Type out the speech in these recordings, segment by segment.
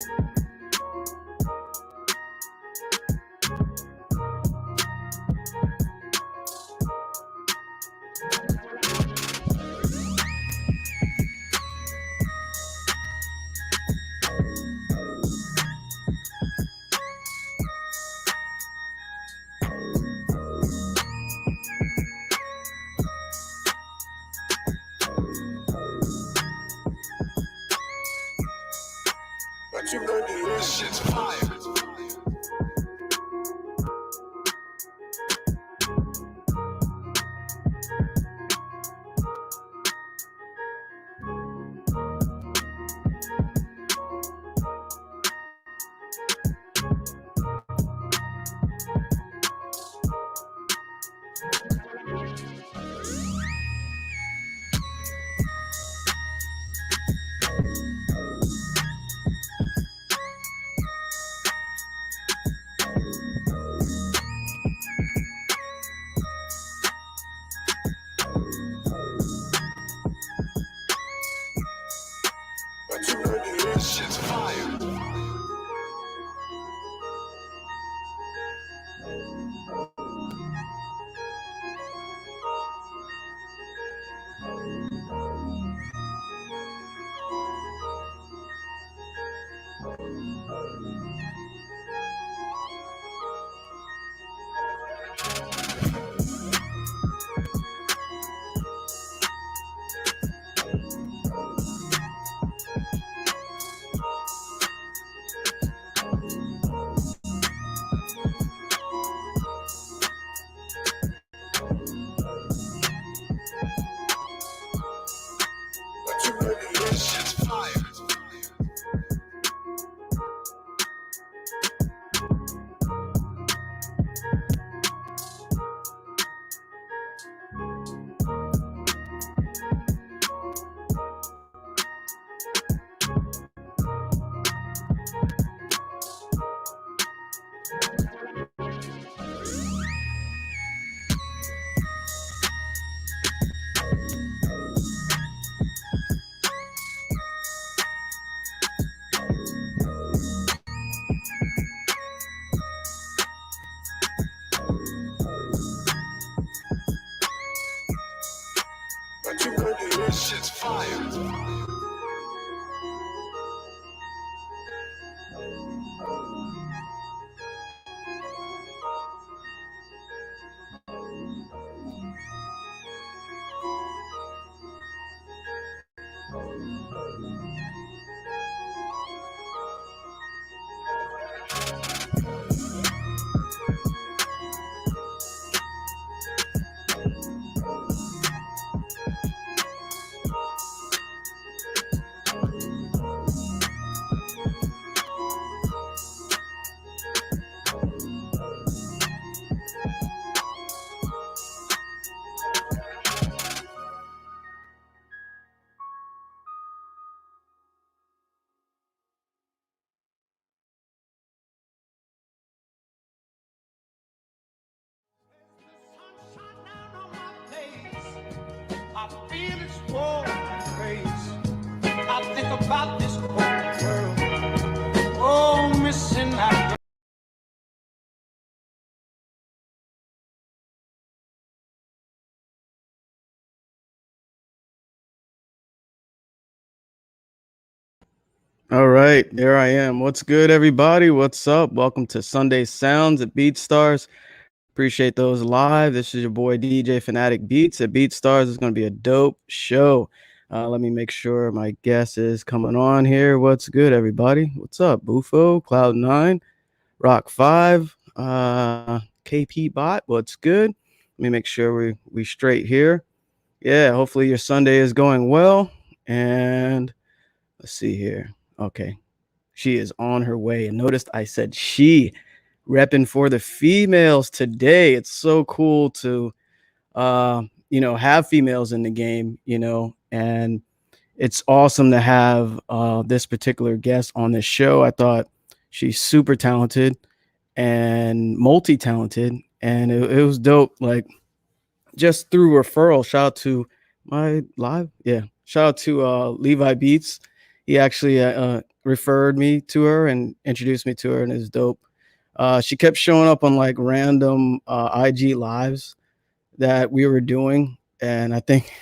But you know this shit's fire. But you know this shit's fire. But you know this shit's fire. But you know this shit's fire. I feel it's warm and praise. I think about this whole world. Oh, missing out. All right, there I am. What's good, everybody? What's up? Welcome to Sunday Sounds at BeatStars. Appreciate those live. This is your boy DJ Fanatic Beats at BeatStars. It's going to be a dope show. Let me make sure my guest is coming on here. What's good, everybody? What's up? Bufo, Cloud9, Rock 5, KP Bot. What's good? Let me make sure we straight here. Yeah, hopefully your Sunday is going well. And let's see here. Okay. She is on her way. And noticed I said she, repping for the females today. It's so cool to have females in the game, and it's awesome to have this particular guest on this show. I thought she's super talented and multi-talented, and it was dope. Like, just through referral. Shout out to my live. Yeah. Shout out to Levi Beats. He actually referred me to her and introduced me to her, and it's dope. She kept showing up on like random IG lives that we were doing, and I think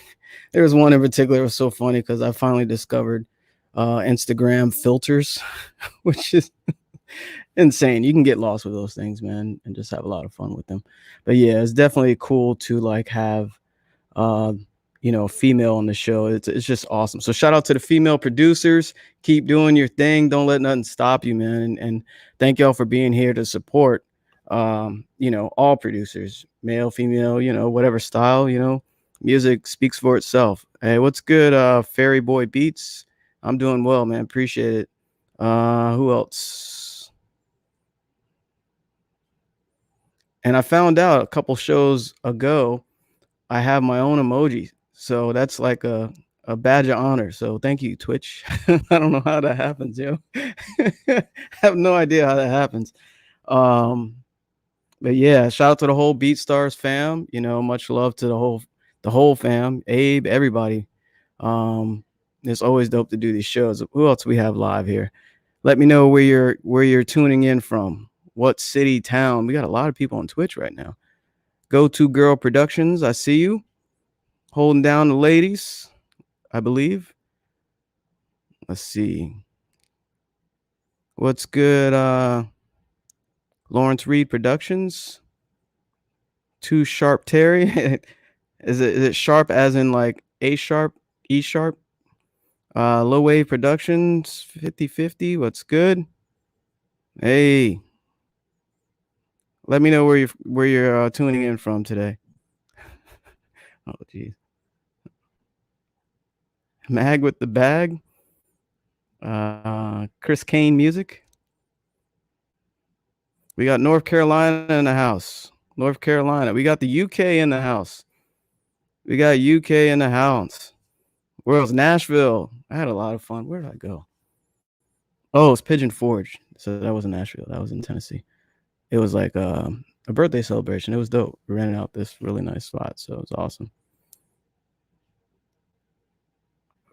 there was one in particular that was so funny because I finally discovered Instagram filters, which is insane. You can get lost with those things, man, and just have a lot of fun with them. But yeah, it's definitely cool to like have uh, female on the show. It's just awesome. So shout out to the female producers. Keep doing your thing. Don't let nothing stop you, man. And thank y'all for being here to support all producers, male, female, whatever style, music speaks for itself. Hey, what's good, Fairy Boy Beats? I'm doing well, man. Appreciate it. Who else? And I found out a couple shows ago I have my own emoji. So that's like a badge of honor. So thank you, Twitch. I don't know how that happens, yo. I have no idea how that happens. But yeah, shout out to the whole BeatStars fam. Much love to the whole fam, Abe, everybody. It's always dope to do these shows. Who else we have live here? Let me know where you're tuning in from. What city, town? We got a lot of people on Twitch right now. Go to Girl Productions. I see you holding down the ladies, I believe. Let's see. What's good? Lawrence Reed Productions. Too Sharp Terry. Is it sharp as in like A sharp, E sharp? Low Wave Productions 50/50. What's good? Hey, let me know where you're tuning in from today. Oh geez. Mag with the bag. Chris Kane Music. We got North Carolina in the house. North Carolina. We got the UK in the house. We got UK in the house. Where else? Nashville. I had a lot of fun. Where did I go? Oh, it's Pigeon Forge. So that wasn't Nashville. That was in Tennessee. It was like a birthday celebration. It was dope. We rented out this really nice spot. So it was awesome.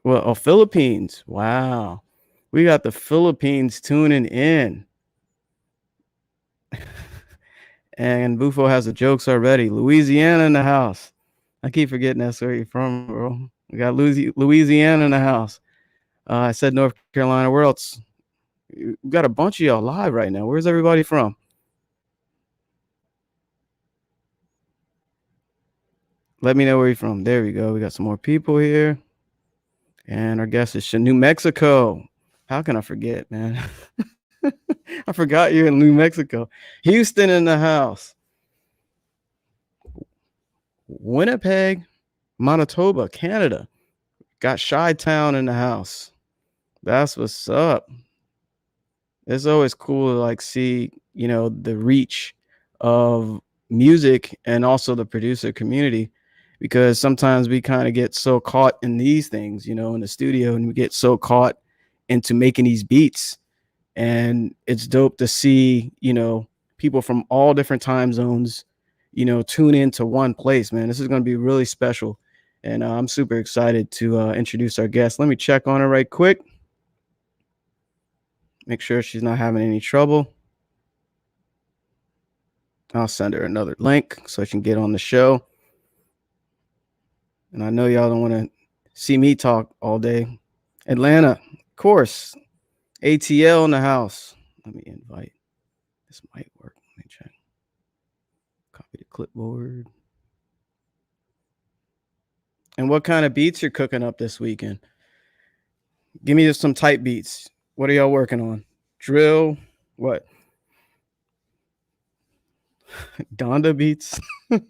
Well, Philippines. Wow. We got the Philippines tuning in. And Bufo has the jokes already. Louisiana in the house. I keep forgetting that's where you're from, bro. We got Louisiana in the house. I said North Carolina. Where else? We got a bunch of y'all live right now. Where's everybody from? Let me know where you're from. There we go. We got some more people here. And our guest is New Mexico. How can I forget, man? I forgot you're in New Mexico. Houston in the house. Winnipeg, Manitoba, Canada. Got Chi-Town in the house. That's what's up. It's always cool to like see, the reach of music and also the producer community, because sometimes we kind of get so caught in these things, in the studio, and we get so caught into making these beats. And it's dope to see, people from all different time zones, tune into one place, man. This is going to be really special. And I'm super excited to introduce our guest. Let me check on her right quick. Make sure she's not having any trouble. I'll send her another link so she can get on the show. And I know y'all don't want to see me talk all day. Atlanta, of course. ATL in the house. Let me invite. This might work. Let me check. Copy the clipboard. And what kind of beats you're cooking up this weekend? Give me just some type beats. What are y'all working on? Drill? What? Donda beats? I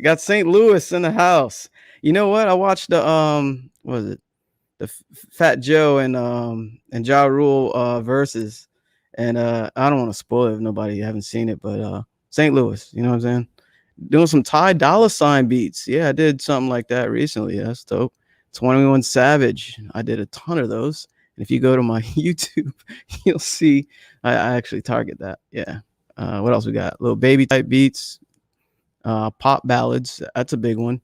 got St. Louis in the house. You know what? I watched the what was it? The Fat Joe and Ja Rule verses. And I don't want to spoil it if nobody haven't seen it, but St. Louis, you know what I'm saying? Doing some Ty Dolla Sign beats. Yeah, I did something like that recently. That's dope. 21 Savage. I did a ton of those. And if you go to my YouTube, you'll see I actually target that. Yeah. What else we got? Little baby type beats, pop ballads. That's a big one.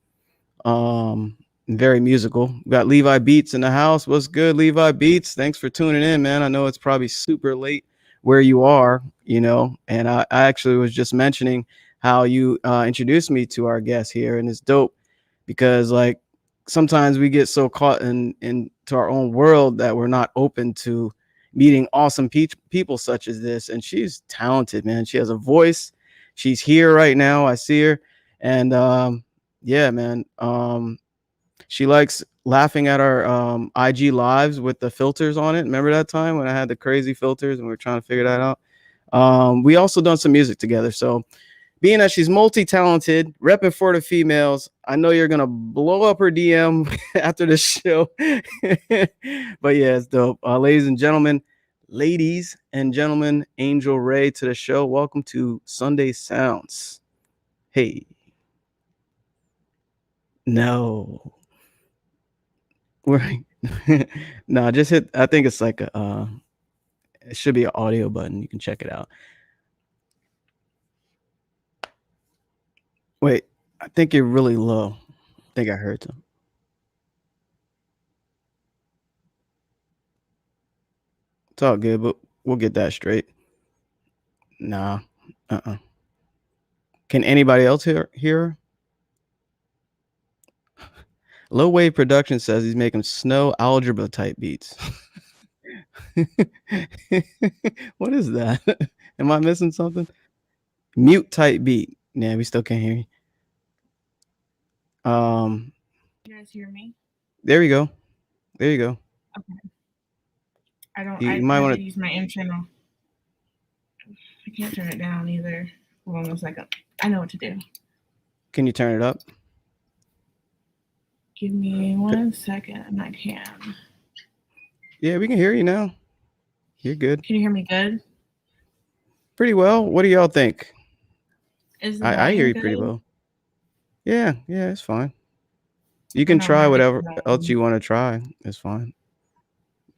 very musical. We got Levi Beats in the house. What's good, Levi Beats? Thanks for tuning in, man. I know it's probably super late where you are, and I actually was just mentioning how you introduced me to our guest here, and it's dope because like sometimes we get so caught into our own world that we're not open to meeting awesome people such as this. And she's talented, man. She has a voice. She's here right now. I see her, and yeah, man. She likes laughing at our IG lives with the filters on it. Remember that time when I had the crazy filters and we were trying to figure that out? We also done some music together. So being that she's multi-talented, repping for the females, I know you're gonna blow up her DM after the show. But yeah, it's dope. Ladies and gentlemen, Angel Ray to the show. Welcome to Sunday Sounds. Hey, no. We're no, just hit. I think it's like a. It should be an audio button. You can check it out. Wait, I think you're really low. I think I heard them. It's all good, but we'll get that straight. Nah. Uh-uh. Can anybody else hear? Low Wave Production says he's making snow algebra type beats. What is that? Am I missing something? Mute type beat. Yeah, we still can't hear you. You guys hear me? There you go. There you go. Okay. I don't. You I might have want to to. use my M channel. I can't turn it down either. Hold on a second. I know what to do. Can you turn it up? Give me 1 second, and I can. Yeah, we can hear you now. You're good. Can you hear me good? Pretty well. What do y'all think? Is the I hear volume you pretty good? well. Yeah, it's fine. You I can know try my whatever else you want to try. It's fine.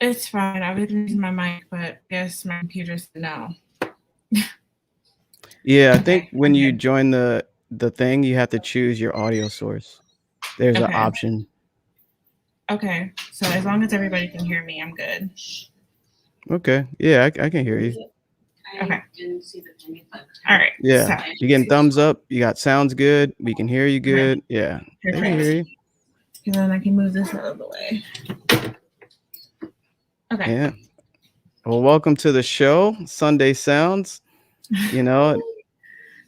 It's fine. I was using my mic, but I guess my computer said no. Yeah, I Okay, think when I'm you good. join the thing, you have to choose your audio source. There's an Okay. option. Okay. So as long as everybody can hear me, I'm good. Okay. Yeah, I can hear you. Okay. All right. Yeah. So You getting thumbs up? You got sounds good. We can hear you okay. good. Yeah. They can hear Perfect. you. And then I can move this out of the way. Okay. Yeah. Well, welcome to the show, Sunday Sounds. You know,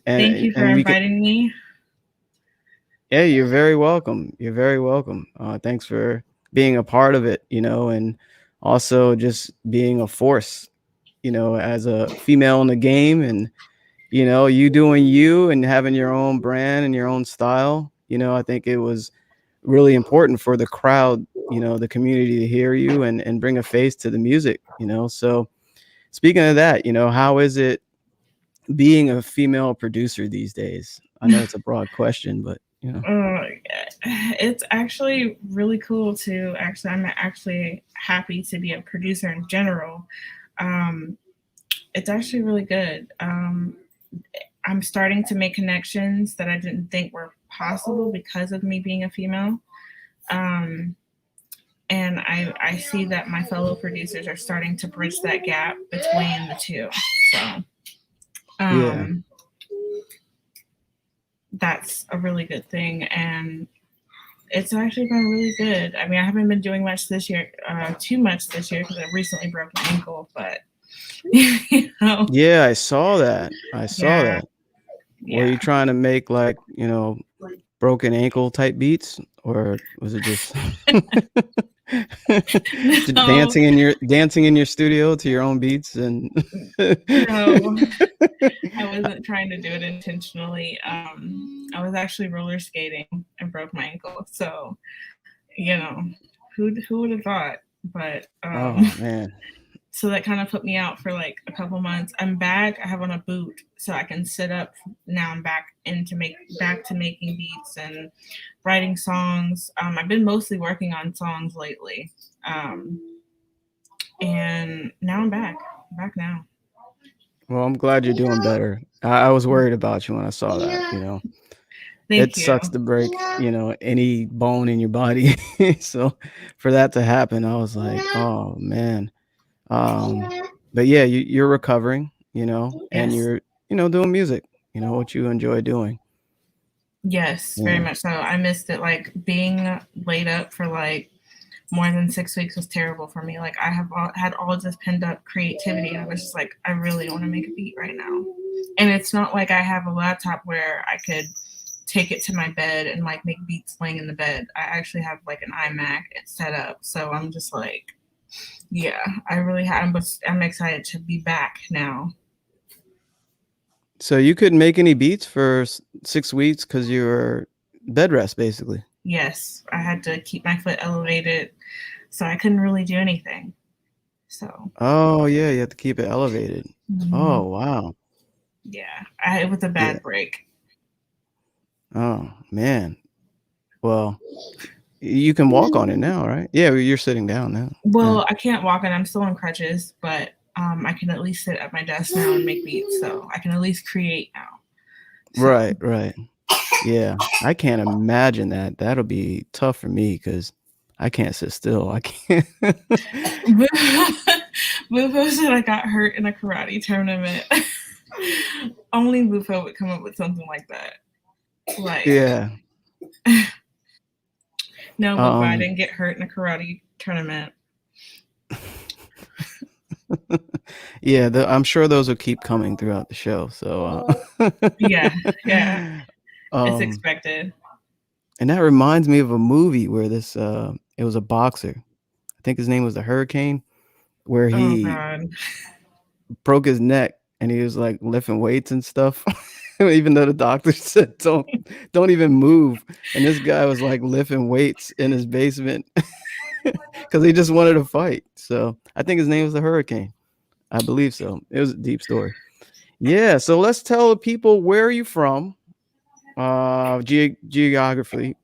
Thank you for and we can. inviting me. Yeah, you're very welcome. You're very welcome. Thanks for being a part of it, and also just being a force, as a female in the game, and, you doing you and having your own brand and your own style. I think it was really important for the crowd, the community to hear you and bring a face to the music, So speaking of that, how is it being a female producer these days? I know it's a broad question, but, It's actually really cool to actually. I'm actually happy to be a producer in general. Um, it's actually really good. I'm starting to make connections that I didn't think were possible because of me being a female. Um, and I see that my fellow producers are starting to bridge that gap between the two. So yeah. That's a really good thing, and it's actually been really good. I mean, I haven't been doing much this year, too much this year because I recently broke my ankle, but Yeah, I saw that. yeah, Were yeah. you trying to make like, broken ankle type beats, or was it just just No, dancing in your studio to your own beats and no, I wasn't trying to do it intentionally. I was actually roller skating and broke my ankle. So, you know, who would have thought? But Oh man. so that kind of put me out for like a couple months. I'm back. I have on a boot, so I can sit up. Now I'm back to making beats and writing songs. I've been mostly working on songs lately, and now I'm back. I'm back now. Well, I'm glad you're doing better. I was worried about you when I saw that, Thank It you. sucks to break, any bone in your body. So for that to happen, I was like, oh man. Um, but yeah, you're recovering, and Yes. you're, doing music, what you enjoy doing. Yes, very Yeah. much so. I missed it. Like being laid up for like more than 6 weeks was terrible for me. Like I have had all this pent up creativity. And I was just like, I really want to make a beat right now. And it's not like I have a laptop where I could take it to my bed and like make beats laying in the bed. I actually have like an iMac set up. So I'm just like, yeah, I really had, I'm excited to be back now. So you couldn't make any beats for 6 weeks because you were bed rest, basically. Yes, I had to keep my foot elevated. So I couldn't really do anything. So, Oh yeah, you have to keep it elevated. mhm, Oh wow. yeah, it was a Yeah. bad break. Oh man. Well, you can walk on it now, right? Yeah, you're sitting down now. Yeah. Well, I can't walk and I'm still on crutches, but I can at least sit at my desk now and make beats. So I can at least create now. So Right, right. Yeah. I can't imagine that. That'll be tough for me because I can't sit still. I can't. Bufo said I got hurt in a karate tournament. Only Bufo would come up with something like that. Like, Yeah. no, Bufo, I Um, didn't get hurt in a karate tournament. yeah, I'm sure those will keep coming throughout the show. So, Yeah, yeah, it's um, expected. and that reminds me of a movie where it was a boxer. I think his name was the Hurricane, where Oh he God. broke his neck and he was like lifting weights and stuff. Even though the doctor said don't even move. And this guy was like lifting weights in his basement because he just wanted to fight. So I think his name was the Hurricane. I believe so. It was a deep story. Yeah. So let's tell the people, where are you from? Geography.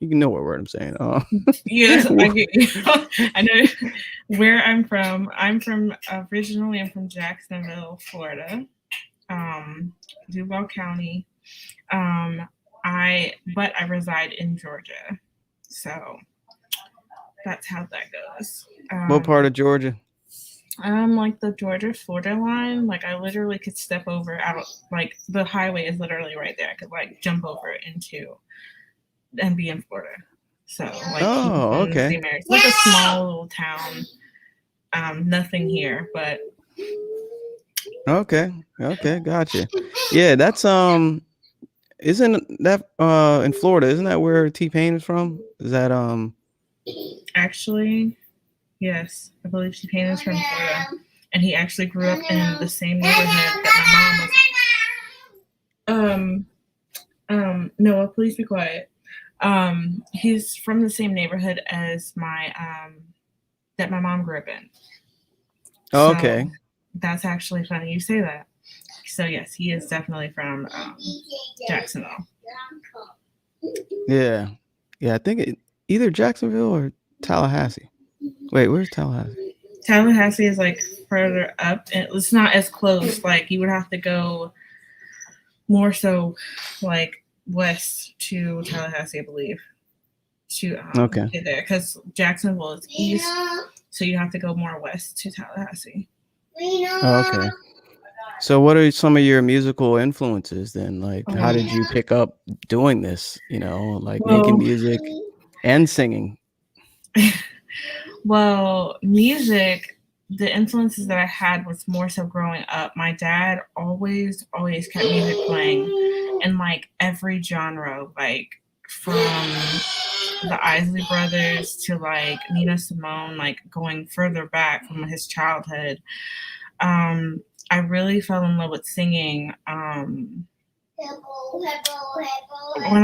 You can know what word I'm saying. Yes, I get you. I know where I'm from. Originally I'm from Jacksonville, Florida, Duval County. Um, but I reside in Georgia, so that's how that goes. What part of Georgia? I'm like the Georgia Florida line. Like I literally could step over out. Like the highway is literally right there. I could like jump over into and be in Florida. So like keep Oh, in the okay. same area. It's like a small little town. Nothing here, but Okay. Okay. Gotcha. Yeah. That's, isn't that, in Florida? Isn't that where T-Pain is from? Is that, actually, yes, I believe T-Pain is from Florida, and he actually grew up in the same neighborhood that my mom was. Noah, please be quiet. He's from the same neighborhood as my that my mom grew up in. oh, So okay. that's actually funny you say that. So yes, he is definitely from Jacksonville. Yeah. Yeah. I think either Jacksonville or Tallahassee. Wait, where's Tallahassee? Tallahassee is like further up, and it's not as close. Like you would have to go more so, like west to Tallahassee, I believe, to Okay. get there because Jacksonville is east, so you have to go more west to Tallahassee. Oh, okay. So what are some of your musical influences then? Like, how did you pick up doing this, like making Well, music and singing? well, music, the influences that I had was more so growing up. My dad always kept music playing in like every genre, like from the Isley Brothers to like Nina Simone, like going further back from his childhood. I really fell in love with singing. When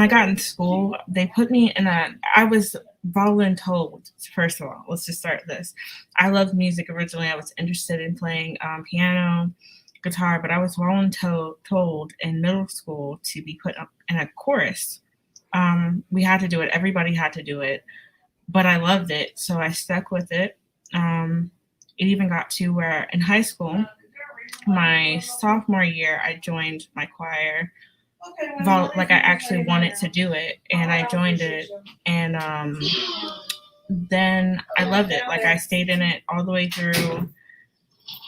I got in school, they put me in I was voluntold, first of all, let's just start this. I loved music originally. I was interested in playing piano, guitar, but I was voluntold in middle school to be put up in a chorus. We had to do it. Everybody had to do it, but I loved it. So I stuck with it. It even got to where in high school, my sophomore year, I joined my choir. like I actually wanted to do it, and I joined it, and then I loved it. Like I stayed in it all the way through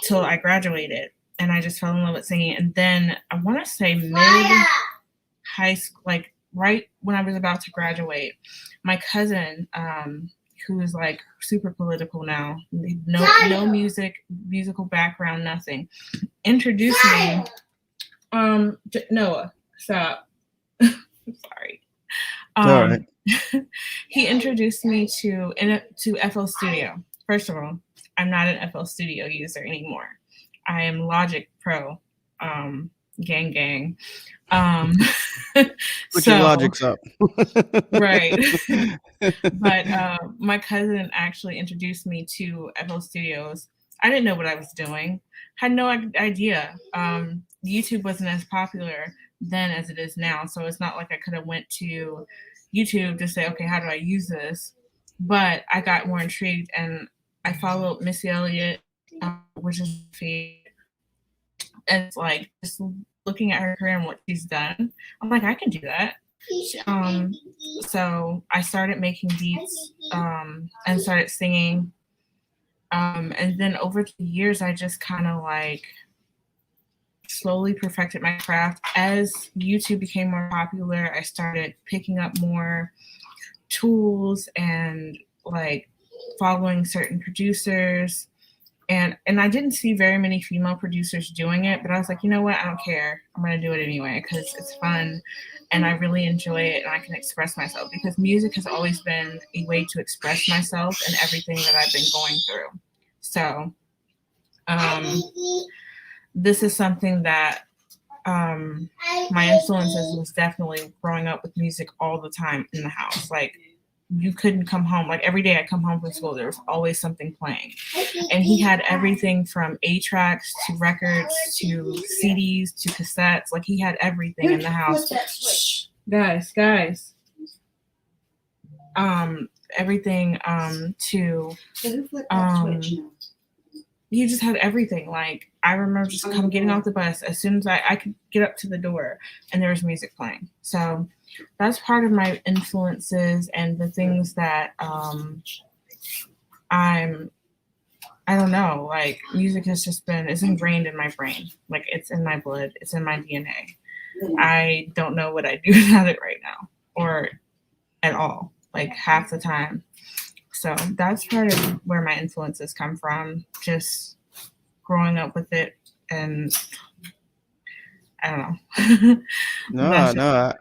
till I graduated, and I just fell in love with singing. And then I want to say mid high school, like right when I was about to graduate, my cousin, who is like super political now, no musical background, nothing, introduced me. Noah, stop. Sorry. All right. Um, he introduced me to FL Studio. First of all, I'm not an FL Studio user anymore. I am Logic Pro. Gang gang. Um, Put your so logics up. right. But my cousin actually introduced me to FL Studios. I didn't know what I was doing. Had no idea. YouTube wasn't as popular then as it is now, so it's not like I could have went to YouTube to say, okay, how do I use this? But I got more intrigued, and I followed Missy Elliott, which is my favorite. And it's like just looking at her career and what she's done, I'm like, I can do that. Um, so I started making beats and started singing. And then over the years, I just kind of like slowly perfected my craft. As YouTube became more popular, I started picking up more tools and like following certain producers. And I didn't see very many female producers doing it, but I was like, you know what? I don't care. I'm gonna do it anyway because it's fun, and I really enjoy it, and I can express myself because music has always been a way to express myself and everything that I've been going through. So, um, this is something that my influences was definitely growing up with music all the time in the house. Like you couldn't come home. Like every day I come home from school, there was always something playing. And he had everything from 8 tracks to records to CDs to cassettes. Like he had everything in the house. Shh, guys. Everything to he just had everything. Like I remember just come getting off the bus as soon as I could get up to the door and there was music playing. So that's part of my influences and the things that I don't know, like music has just been it's ingrained in my brain. Like it's in my blood, it's in my DNA. I don't know what I do without it right now or at all, like half the time. So that's part of where my influences come from, just growing up with it. And I don't know. No.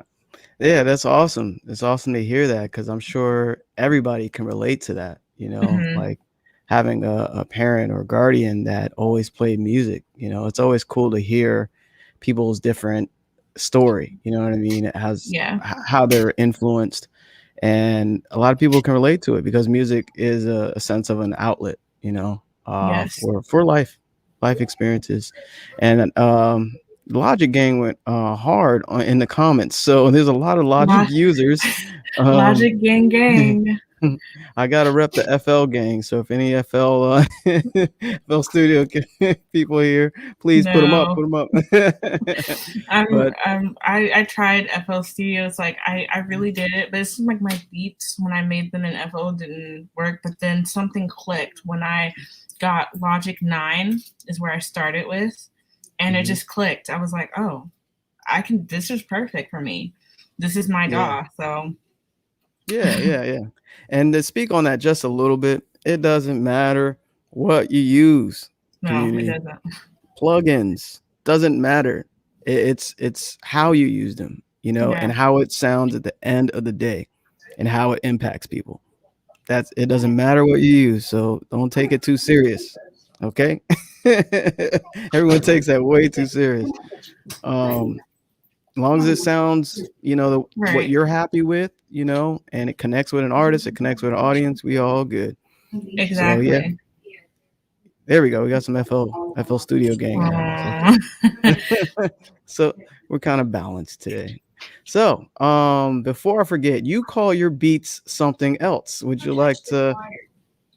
Yeah, that's awesome. It's awesome to hear that because I'm sure everybody can relate to that, Mm-hmm. like having a parent or guardian that always played music. It's always cool to hear people's different story, you know what I mean? It has Yeah. how they're influenced. And a lot of people can relate to it because music is a sense of an outlet, Yes. for life experiences. And Logic Gang went hard in the comments, so there's a lot of Logic Lo- users. Um, Logic gang gang. I gotta rep the FL gang. So if any FL Studio people here, please put them up. No. Put them up. I'm But I tried FL Studios, like I really did it, but it seemed like my beats when I made them in FL didn't work. But then something clicked when I got Logic 9 is where I started with, and it mhm, just clicked. I was like, oh, this is perfect for me. This is my yeah, DAW. So yeah. And to speak on that just a little bit, it doesn't matter what you use, no, it community. doesn't. Plugins doesn't matter. It's how you use them, Yeah. and how it sounds at the end of the day and how it impacts people. It doesn't matter what you use, so don't take it too serious. Okay? Everyone takes that way too serious. As long as it sounds, what Right. you're happy with, and it connects with an artist, it connects with an audience, we all good. So yeah, Exactly. there we go. We got some FL Studio gang in the house. Aw. Okay. So we're kind of balanced today. So, before I forget, you call your beats something else. Would you like to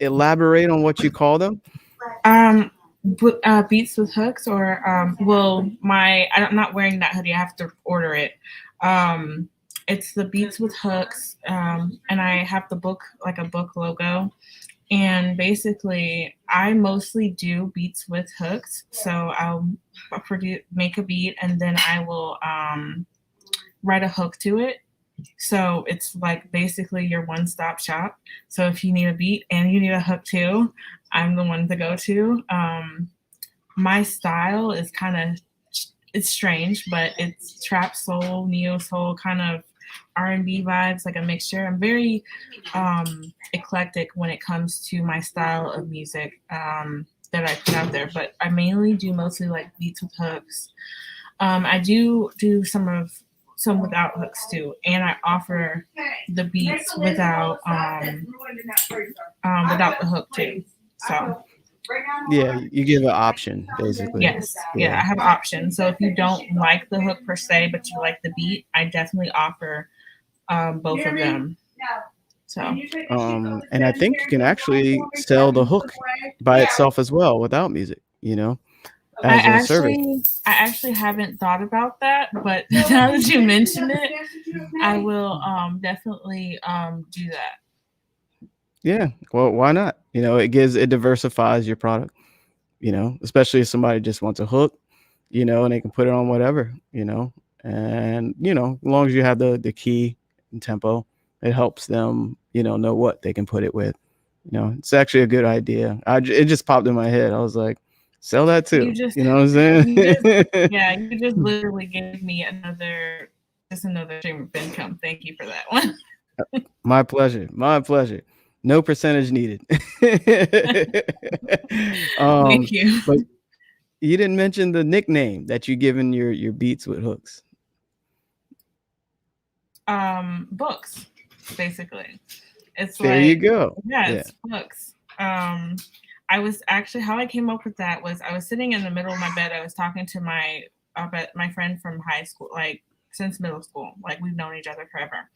elaborate on what you call them? Um, Beats with hooks, or well, I'm not wearing that hoodie. I have to order it. Um, it's the Beats with hooks, and I have the book, like a book logo. And basically, I mostly do beats with hooks. So I'll make a beat, and then I will write a hook to it. So it's like basically your one stop shop. So if you need a beat and you need a hook too, I'm the one to go to. My style is kind of, it's strange, but it's trap soul, neo soul, kind of R&B vibes, like a mixture. I'm very eclectic when it comes to my style of music that I put out there, but I mainly do mostly like beats with hooks. I do some without hooks too, and I offer the beats without the hook too. So Yeah, you give an option basically. yes, yeah, Yeah. I have options. So if you don't like the hook per se, but you like the beat, I definitely offer both of them. So And I think you can actually sell the hook by itself as well without music, I as a service. actually I actually haven't thought about that, but now that you mention it, I will definitely do that. Yeah. Well, why not? It diversifies your product, especially if somebody just wants a hook, and they can put it on whatever, and, as long as you have the key and tempo, it helps them, know what they can put it with. It's actually a good idea. It just popped in my head. I was like, sell that You too. just You know what I'm you just saying? yeah, you just literally gave me another stream of income. Thank you for that one. My pleasure. My pleasure. No percentage needed. Thank you. But you didn't mention the nickname that you given your beats with hooks. Books, basically. It's There you like, go. yeah, Yeah. it's books. I was actually, how I came up with that was I was sitting in the middle of my bed. I was talking to my friend from high school, like since middle school. Like we've known each other forever.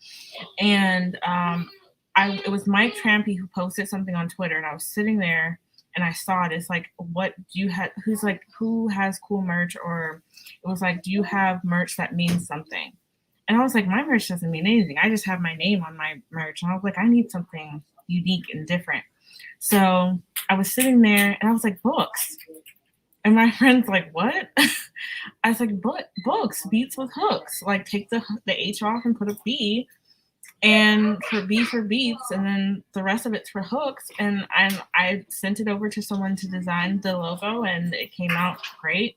And it was Mike Trampy who posted something on Twitter, and I was sitting there and I saw it. It's like, what do you have? Who has cool merch? Or it was like, do you have merch that means something? And I was like, my merch doesn't mean anything. I just have my name on my merch. And I was like, I need something unique and different. So I was sitting there and I was like, books. And my friend's like, what? I was like, books, beats with hooks. Like take the H off and put a B, and for B for beats, and then the rest of it's for hooks. And I sent it over to someone to design the logo, and it came out great.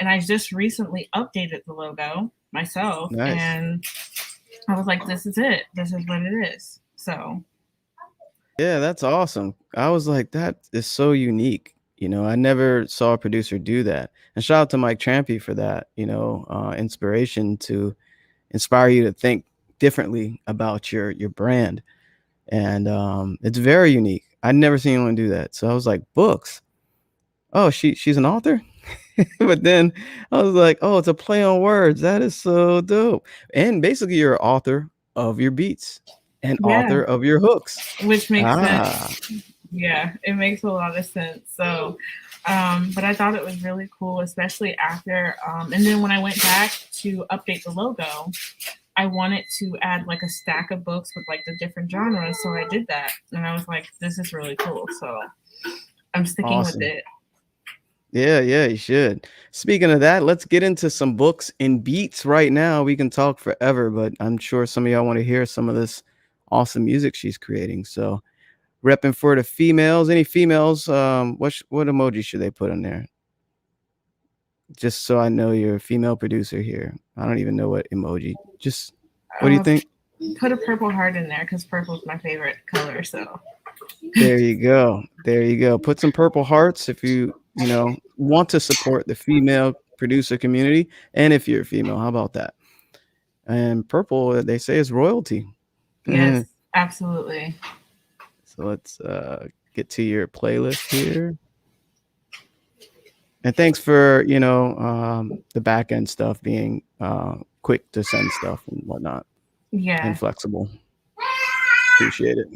And I just recently updated the logo myself, Nice. and I was like, this is it. This is what it is. So Yeah, that's awesome. I was like, that is so unique. I never saw a producer do that. And shout out to Mike Trampy for that, inspiration to inspire you to think differently about your brand. And it's very unique. I'd never seen anyone do that. So I was like, books. Oh, she's an author? But then I was like, oh, it's a play on words. That is so dope. And basically you're an author of your beats and yeah, author of your hooks. which makes Ah, sense. Yeah, it makes a lot of sense. So, but I thought it was really cool, especially after. And then when I went back to update the logo, I wanted to add like a stack of books with like the different genres. So I did that, and I was like, this is really cool. So I'm sticking with awesome. it. Yeah, you should. Speaking of that, let's get into some books and beats right now. We can talk forever, but I'm sure some of y'all want to hear some of this awesome music she's creating. So, repping for the females. Any females? What emoji should they put on there? Just so I know you're a female producer here. I don't even know what emoji. Just what do you Uh, think? Put a purple heart in there because purple is my favorite color. So There you go. There you go. Put some purple hearts if you want to support the female producer community, and if you're a female, how about that? And purple, they say, is royalty. So yes, absolutely. let's get to your playlist here. And thanks for the back end stuff being quick to send stuff and whatnot, and Yeah. flexible. Appreciate it.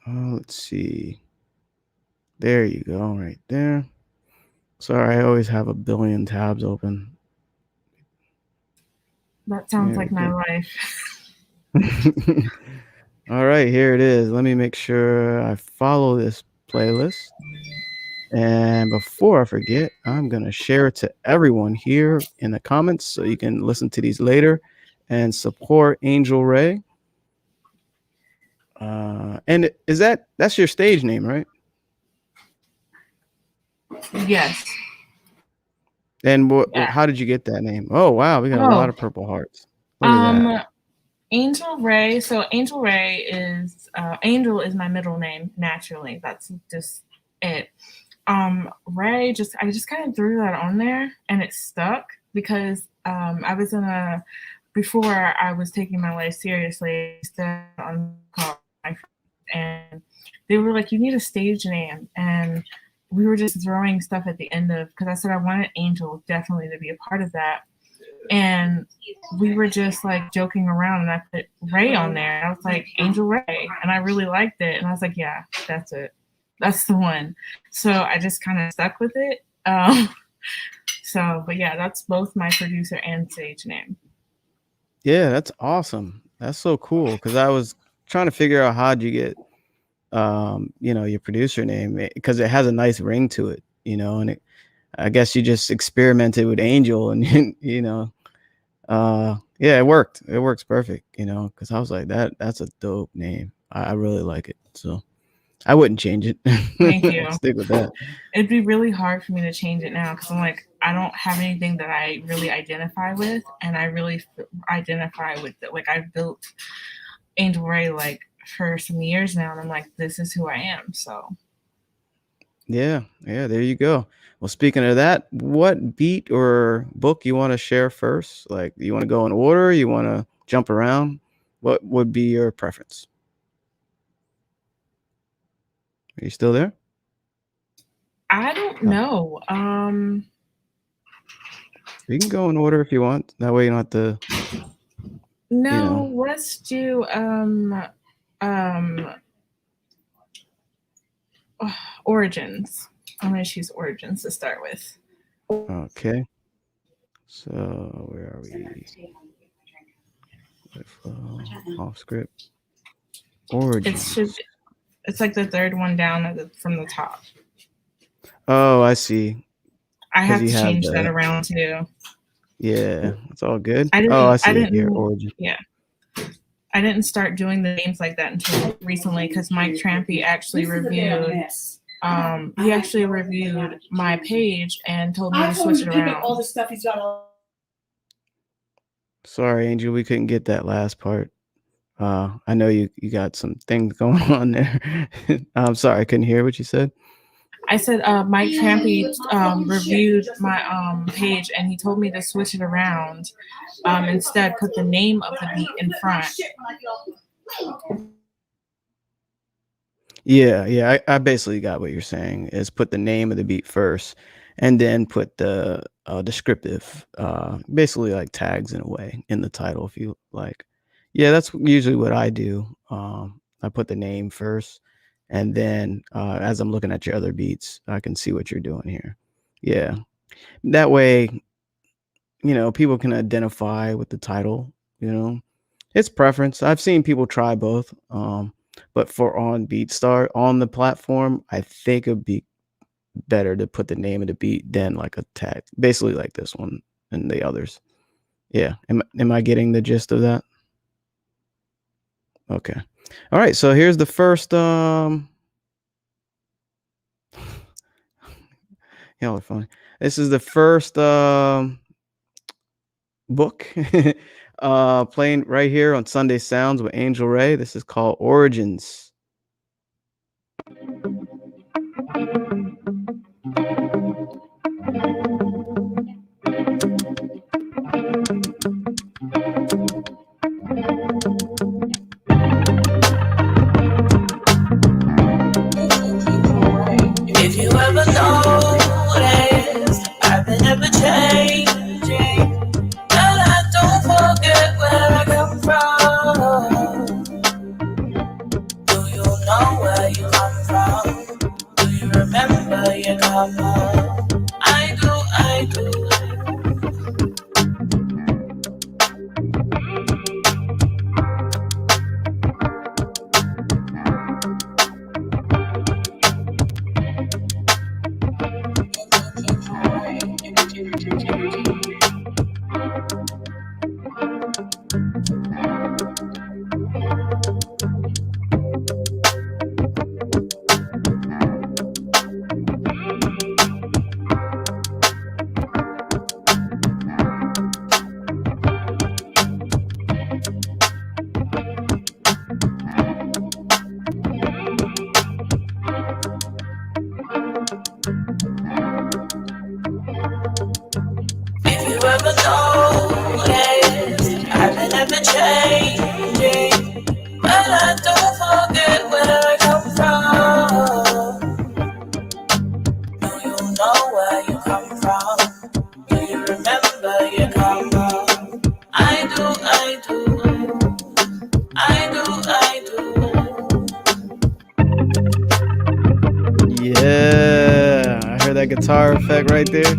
Let's see. There you go, right there. Sorry, I always have a billion tabs open. That sounds There like we my go. life. All right, here it is. Let me make sure I follow this playlist. And before I forget, I'm going to share it to everyone here in the comments so you can listen to these later and support Angel Ray. And is that's your stage name, right? Yes. And Yeah. how did you get that name? Oh, wow. We got a lot of purple hearts. Look at that. Angel Ray. So Angel Ray is Angel is my middle name naturally. That's just it. Ray I just kind of threw that on there and it stuck because I was before I was taking my life seriously on call and they were like, you need a stage name, and we were just throwing stuff at the end of because I said I wanted Angel definitely to be a part of that. And we were just like joking around and I put Ray on there. I was like, Angel Ray. And I really liked it. And I was like, yeah, that's it. That's the one. So I just kind of stuck with it. But yeah, that's both my producer and stage name. Yeah, that's awesome. That's so cool because I was trying to figure out how'd you get, your producer name because it has a nice ring to it, and I guess you just experimented with Angel and, yeah, it worked. It works perfect, because I was like, that's a dope name. I really like it. So I wouldn't change it. Thank you. Stick with that. It'd be really hard for me to change it now because I'm like, I don't have anything that I really identify with. And I really identify with it. Like I've built Angel Ray like for some years now. And I'm like, this is who I am. So yeah, there you go. Well, speaking of that, what beat or book you want to share first? Like, you want to go in order? You want to jump around? What would be your preference? Are you still there? I don't know. You can go in order if you want. That way you don't have to. No, let's do Origins. I'm gonna choose Origins to start with. Okay. So where are we? Off script. Origins. It's like the third one down from the top. Oh, I see. I have to change that around too. Yeah, it's all good. I see didn't. Here, Origin. Yeah. I didn't start doing the names like that until recently because Mike Trampy actually reviewed. He actually reviewed my page and told me to switch it around. All the stuff he's got. Sorry, Angel, we couldn't get that last part. I know you got some things going on there. I'm sorry, I couldn't hear what you said. I said Mike Trampy reviewed my page and he told me to switch it around. Instead, put the name of the beat in front. Yeah, I basically got what you're saying. Is put the name of the beat first, and then put the descriptive, basically like tags in a way in the title, if you like. Yeah, that's usually what I do. I put the name first, and then as I'm looking at your other beats, I can see what you're doing here. Yeah, that way, people can identify with the title. It's preference. I've seen people try both. But for on BeatStar on the platform, I think it'd be better to put the name of the beat than like a tag, basically like this one and the others. Yeah. Am I getting the gist of that? Okay. All right. So here's the first. Y'all are funny. This is the first book playing right here on Sunday Sounds with Angel Ray. This is called Origins. If you ever notice, I've been ever changing, but I don't forget where I come from. Do you know where you come from? I do. If you ever notice, I've been ever changing, but I don't forget where I come from. Do you know where you come from? Do you remember you come from? I do, I do, I do, I do. Yeah, I heard that guitar effect right there.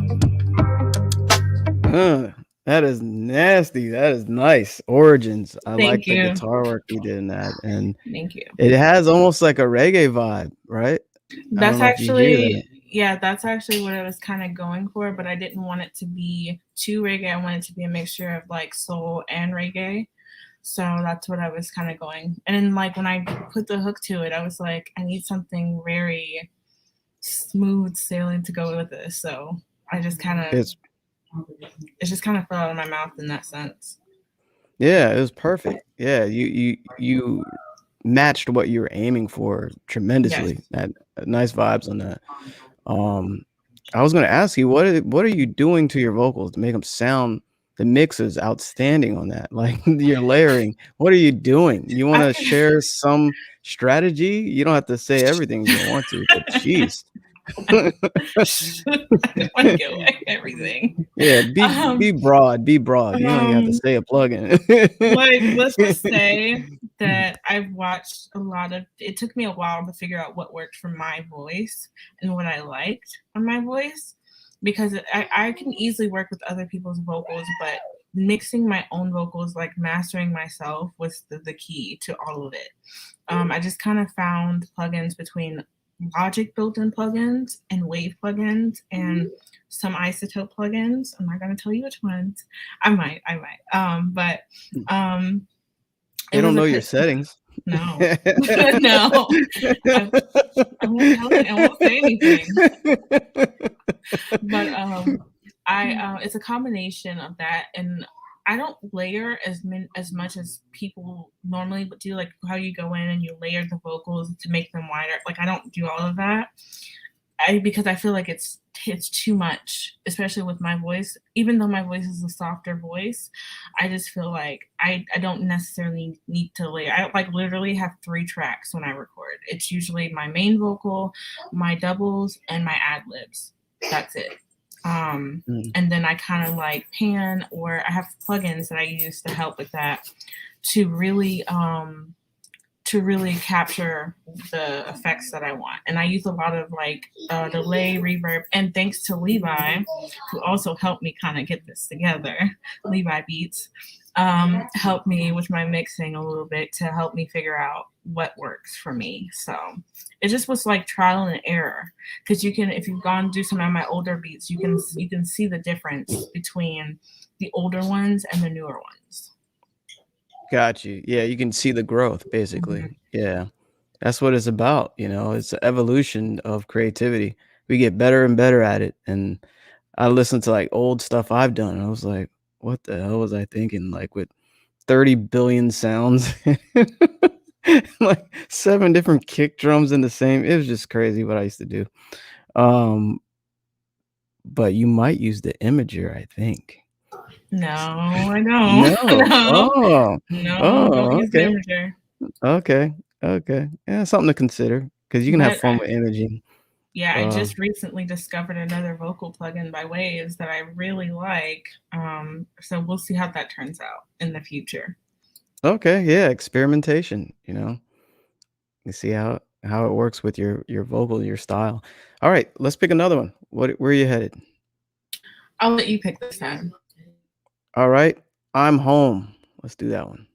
Huh. That is nasty. That is nice. Origins. I like Thank the you. guitar work you did in that. And Thank you. it has almost like a reggae vibe, right? I don't That's know if you hear that. actually, yeah, that's actually what I was kind of going for, but I didn't want it to be too reggae. I wanted it to be a mixture of like soul and reggae. So that's what I was kind of going. And then like when I put the hook to it, I was like, I need something very smooth sailing to go with this. So I just kind of, It's it just kind of fell out of my mouth in that sense. yeah, it was perfect. Yeah, you matched what you were aiming for Yes. tremendously. That nice vibes on that. I was gonna ask you what are you doing to your vocals to make them sound the mix is outstanding on that. Like you're layering. What are you doing? You want I to can, share some strategy? You don't have to say everything if you don't want to, but jeez. I don't want to give away everything. Yeah, Um, be broad, be broad. You don't even have to um, say a plugin. like let's just say that I've watched a lot of, it took me a while to figure out what worked for my voice and what I liked on my voice, because I can easily work with other people's vocals, but mixing my own vocals, like mastering myself, was the key to all of it. I just kind of found plugins between Logic built-in plugins and Wave plugins and some Isotope plugins. I'm not gonna tell you which ones. I might. But They it was don't a know your settings. no, no. I won't tell you. I won't say anything. But it's a combination of that, and I don't layer as much as people normally would do, like how you go in and you layer the vocals to make them wider. Like I don't do all of that. Because I feel like it's too much, especially with my voice. Even though my voice is a softer voice, I just feel like I don't necessarily need to layer. I like literally have 3 tracks when I record. It's usually my main vocal, my doubles, and my ad libs. That's it. Mm. And then I kind of like pan, or I have plugins that I use to help with that, to really capture the effects that I want. And I use a lot of like delay, reverb, and thanks to Levi, who also helped me kind of get this together, Levi Beats, helped me with my mixing a little bit to help me figure out what works for me. So it just was like trial and error, because you can, if you've gone do some of my older beats, you can see the difference between the older ones and the newer ones. Got you. Yeah, you can see the growth basically. Mhm. Yeah. That's what it's about, you know. It's the evolution of creativity. We get better and better at it. And I listened to like old stuff I've done and I was like, what the hell was I thinking? Like with 30 billion sounds, like 7 different kick drums in the same. It was just crazy what I used to do. Um, but you might use the imager, I think. No, I don't. No. No, Oh. no, don't Oh, use the okay. imager. Okay. Okay. Yeah, something to consider because you can have But fun with imaging. yeah, I Uh, just recently discovered another vocal plugin by Waves that I really like. So we'll see how that turns out in the future. okay. Yeah. Experimentation, you know, you see how it works with your vocal, your style. All right. Let's pick another one. Where are you headed? I'll let you pick this time. All right. I'm home. Let's do that one.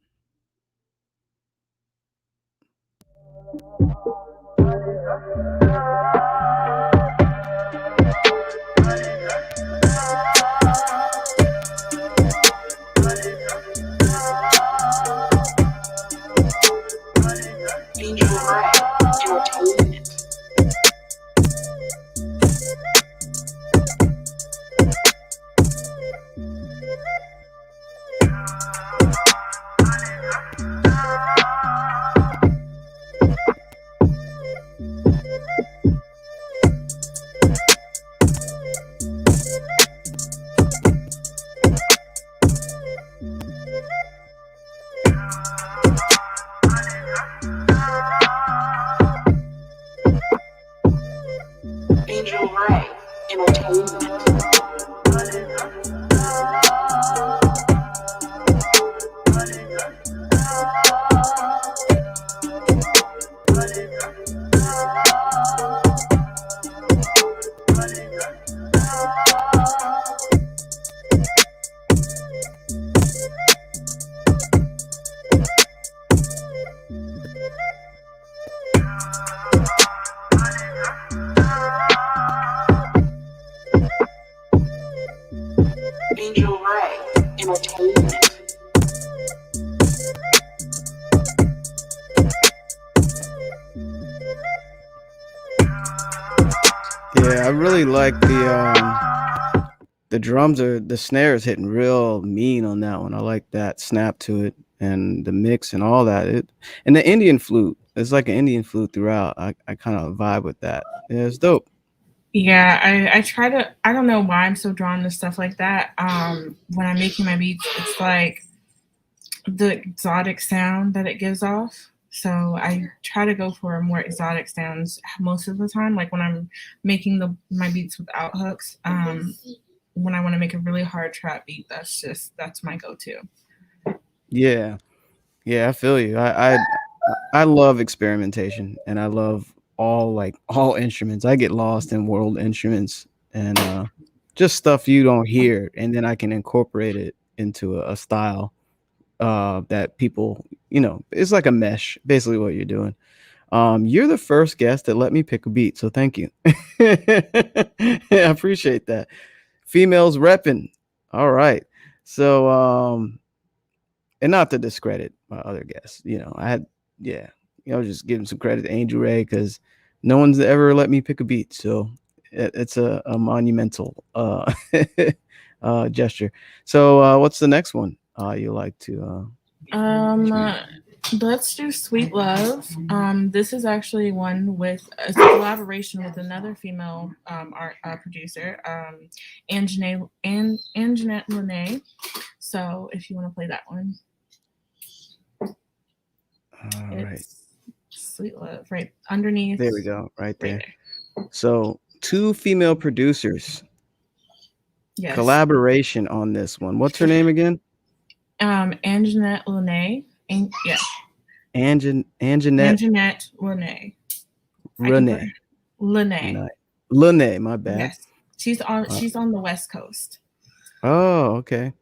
Yeah, I really like the drums are the snares hitting real mean on that one. I like that snap to it and the mix and all that. And the Indian flute. It's like an Indian flute throughout. I kind of vibe with that. Yeah, it's dope. Yeah, I try to. I don't know why I'm so drawn to stuff like that. When I'm making my beats, it's like the exotic sound that it gives off. So I try to go for more exotic sounds most of the time. Like when I'm making my beats without hooks. When I want to make a really hard trap beat, that's my go-to. Yeah. Yeah, I feel you. I love experimentation and I love all instruments. I get lost in world instruments and just stuff you don't hear, and then I can incorporate it into a style that people, it's like a mesh, basically what you're doing. You're the first guest that let me pick a beat, so thank you. I appreciate that. Females repping. All right. So and not to discredit my other guests, just giving some credit to Angel Ray because no one's ever let me pick a beat. So it's a monumental gesture. So what's the next one you like to? Let's do Sweet Love. This is actually one with a collaboration with another female art producer, Anjanette Lene. So if you want to play that one. All right. Sweet Love, right underneath. There we go, right there. Right there. So 2 female producers. Yes. Collaboration on this one. What's her name again? Anjanette Lene. Yeah. Anjanette Lene. Lene. Lene, my bad. Yes. She's on the West Coast. Oh, okay.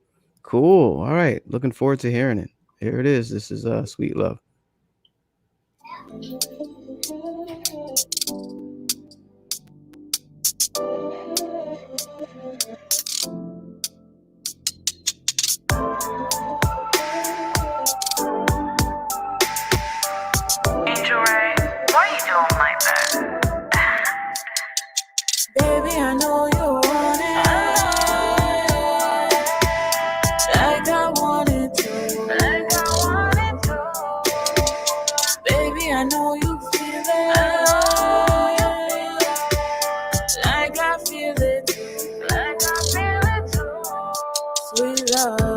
Cool. All right. Looking forward to hearing it. Here it is. This is Sweet Love. Baby, I know you want it like I wanted to. Baby, I know you feel it like I feel it too. Sweet love.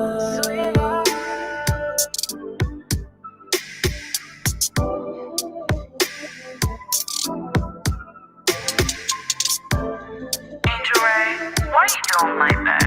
Why you doing like that?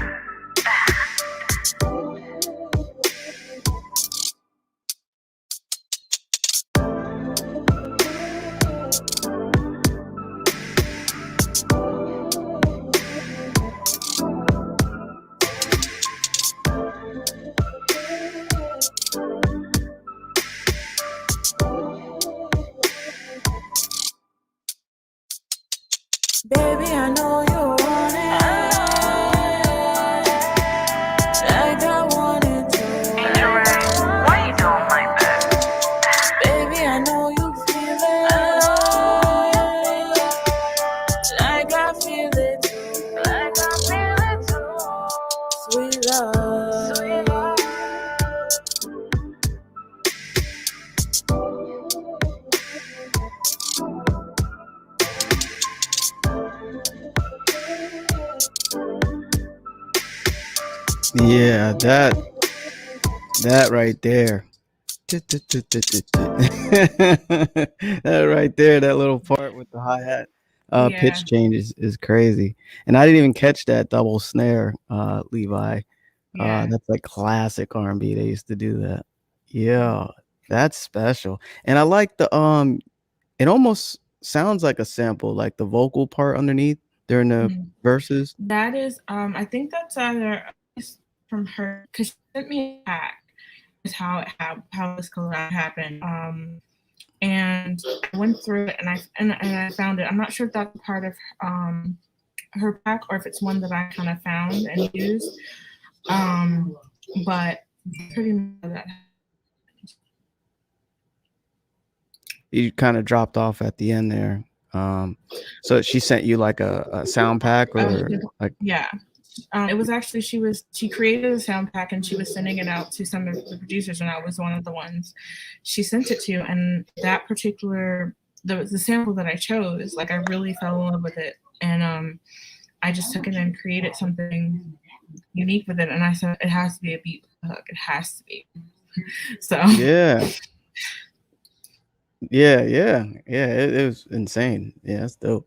Yeah, that right there. That right there, that little part with the hi-hat Yeah, pitch change is crazy. And I didn't even catch that double snare, Levi. yeah. That's like classic R&B. They used to do that. Yeah, that's special. And I like it almost sounds like a sample, like the vocal part underneath during the Mhm. verses. That is, I think that's either from her because she sent me a pack. Is how this collab happened. And I went through it and I found it. I'm not sure if that's part of her pack or if it's one that I kind of found and used. Um, but pretty much that. You kind of dropped off at the end there. So she sent you like a sound pack or like Yeah. It was actually she created a sound pack and she was sending it out to some of the producers and I was one of the ones she sent it to, and that particular the sample that I chose, like I really fell in love with it, and I just took it and created something unique with it, and I said it has to be a beat hook, it has to be. So yeah. Yeah. It was insane. Yeah, that's dope.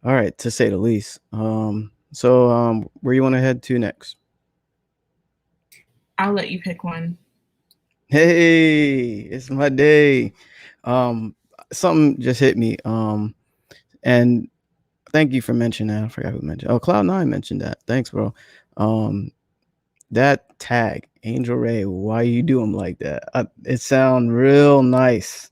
All right, to say the least. So where you want to head to next? I'll let you pick one. Hey, it's my day. Um, Something just hit me. And thank you for mentioning that. I forgot who mentioned. Oh, Cloud9 mentioned that. Thanks, bro. Um, that tag, Angel Ray. Why you do him like that? It sound real nice.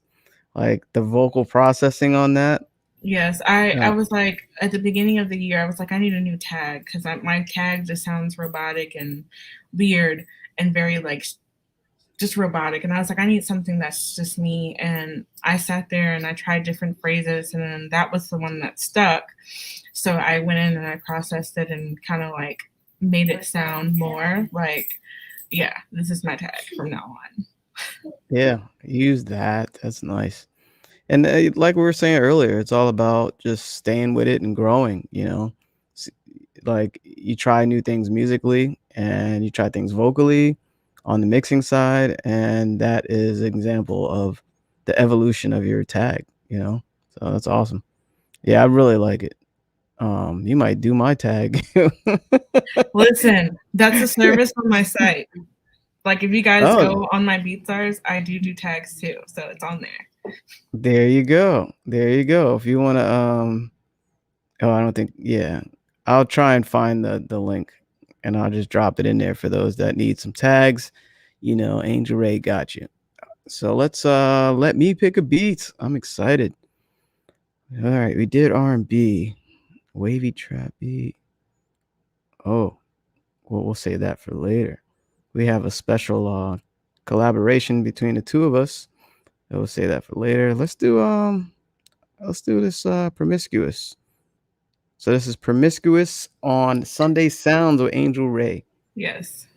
Like the vocal processing on that. Yes, I Uh, was like at the beginning of the year, I was like, I need a new tag because my tag just sounds robotic and weird and very like just robotic. And I was like, I need something that's just me. And I sat there and I tried different phrases, and then that was the one that stuck. So I went in and I processed it and kind of like made it sound more like, yeah, this is my tag from now on. yeah, use that. That's nice. And like we were saying earlier, it's all about just staying with it and growing, S- like you try new things musically and you try things vocally on the mixing side, and that is an example of the evolution of your tag. So that's awesome. Yeah, I really like it. You might do my tag. Listen, that's a service on my site. Like if you guys Oh, go on my BeatStars, I do tags too, so it's on there. there you go. There you go. If you want to oh, I don't think. Yeah, I'll try and find the link, and I'll just drop it in there for those that need some tags. Angel Ray got you. So let's let me pick a beat. I'm excited. All right, we did R&B, wavy trap beat. Oh, well, we'll save that for later. We have a special collaboration between the two of us. We'll say that for later. Let's do this promiscuous. So this is Promiscuous on Sunday Sounds with Angel Ray. Yes.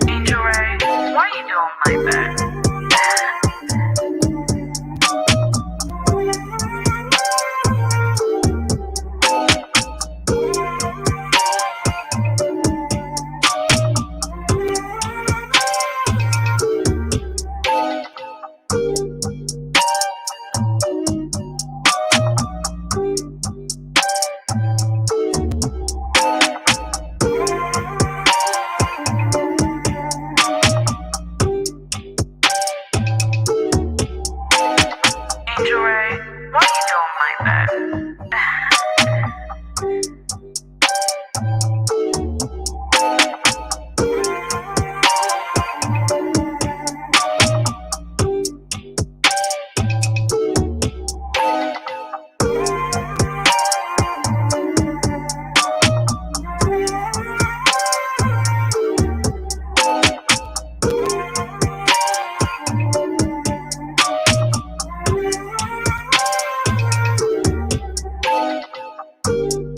Angel Ray, why you doing like that? Angel Ray, why you doing like that?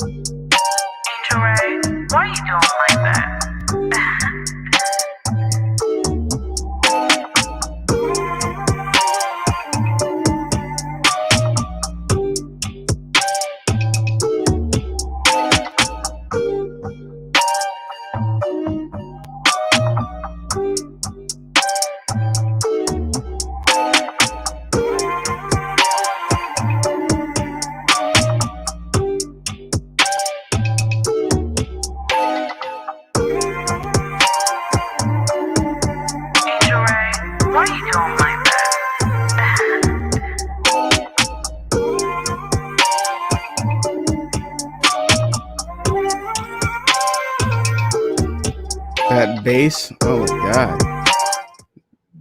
Angel Ray, why you doing like that? That bass, oh my god,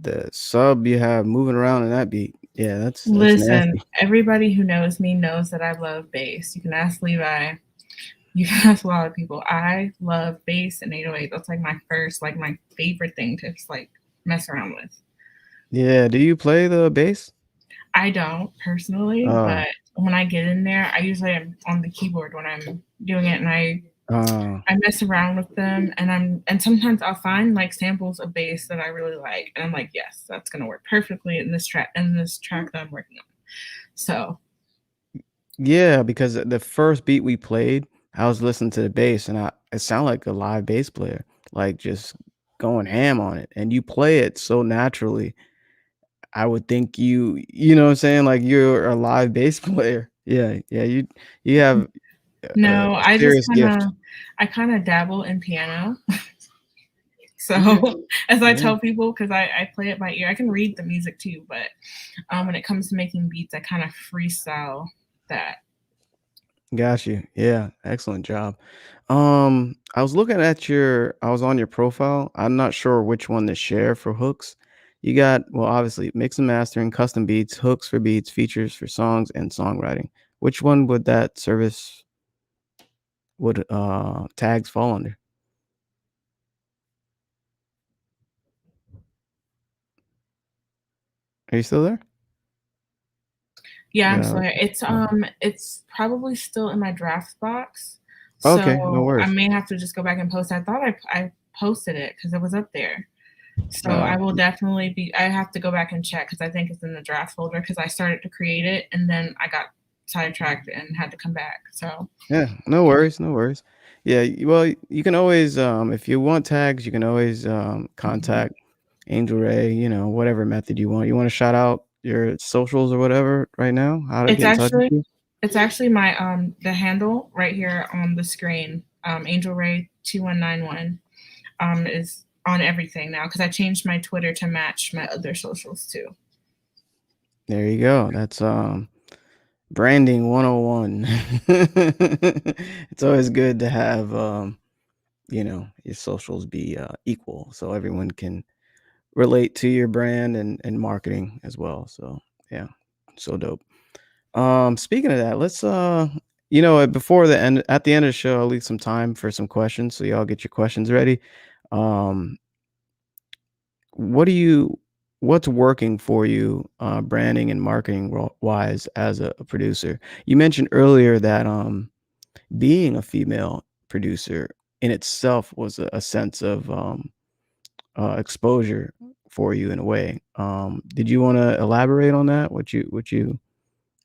the sub you have moving around in that beat. Yeah, that's Listen, nasty. everybody who knows me knows that I love bass. You can ask Levi. You can ask a lot of people. I love bass and 808. That's like my first, like my favorite thing to just like mess around with. Yeah, do you play the bass? I don't personally, Uh, but when I get in there, I usually am on the keyboard when I'm doing it, and uh, I mess around with them, and sometimes I'll find like samples of bass that I really like, and I'm like, yes, that's gonna work perfectly in this track that I'm working on. So yeah, because the first beat we played, I was listening to the bass and it sounded like a live bass player, like just going ham on it. And you play it so naturally. I would think you know what I'm saying? Like you're a live bass player. Yeah, yeah, you have a no, serious gift. I kind of dabble in piano. So Okay. as I Yeah. tell people, because I play it by ear, I can read the music too, but when it comes to making beats, I kind of freestyle that. Got you. Yeah, excellent job. I was looking at I was on your profile. I'm not sure which one to share for hooks. You got, well, obviously mix and mastering, custom beats, hooks for beats, features for songs, and songwriting. Which one would that service would tags fall under? Are you still there? Yeah, I'm Yeah. sorry. Okay. It's probably still in my draft box, Okay, no so I worries. may have to just go back and post. I thought I posted it because it was up there. So Uh, I will definitely be. I have to go back and check because I think it's in the draft folder because I started to create it and then I got sidetracked and had to come back. So Yeah, no worries, no worries. Yeah, well, you can always, if you want tags, you can always contact Angel Ray, whatever method you want. You want to shout out your socials or whatever right now? How to it's get in touch with actually you? it's actually my the handle right here on the screen. Angel Ray 2191 is on everything now because I changed my Twitter to match my other socials too. There you go. That's branding 101. It's always good to have your socials be equal so everyone can relate to your brand and marketing as well. So yeah, so dope. Speaking of that, let's before the end at the end of the show, I'll leave some time for some questions. So y'all get your questions ready. Um, what do you what's working for you branding and marketing wise as a producer? You mentioned earlier that being a female producer in itself was a sense of exposure for you in a way. Did you want to elaborate on that? What you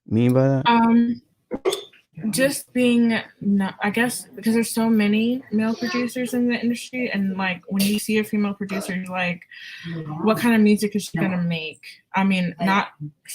mean by that? Um, just being not, I guess because there's so many male producers in the industry, and like when you see a female producer, you're like, what kind of music is she gonna make? I mean,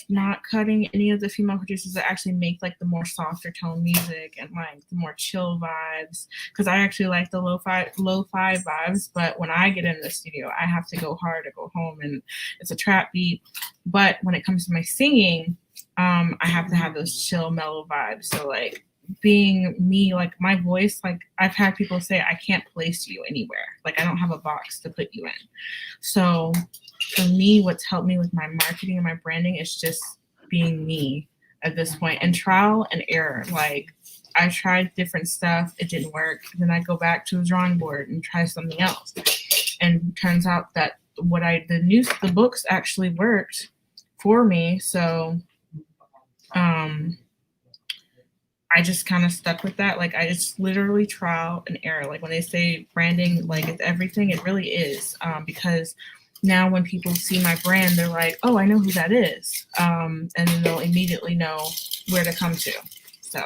not cutting any of the female producers that actually make like the more softer tone music and like the more chill vibes. Because I actually like the lo-fi vibes, but when I get in the studio, I have to go hard to go home, and it's a trap beat. But when it comes to my singing, I have to have those chill, mellow vibes. So like being me, like my voice, like I've had people say I can't place you anywhere. Like I don't have a box to put you in. So for me, what's helped me with my marketing and my branding is just being me at this point and trial and error. Like I tried different stuff, it didn't work. Then I go back to the drawing board and try something else. And turns out that the books actually worked for me. So um I just kind of stuck with that. Like I just literally trial and error. Like when they say branding, like it's everything, it really is. Because now when people see my brand, they're like, "Oh, I know who that is," and then they'll immediately know where to come to. So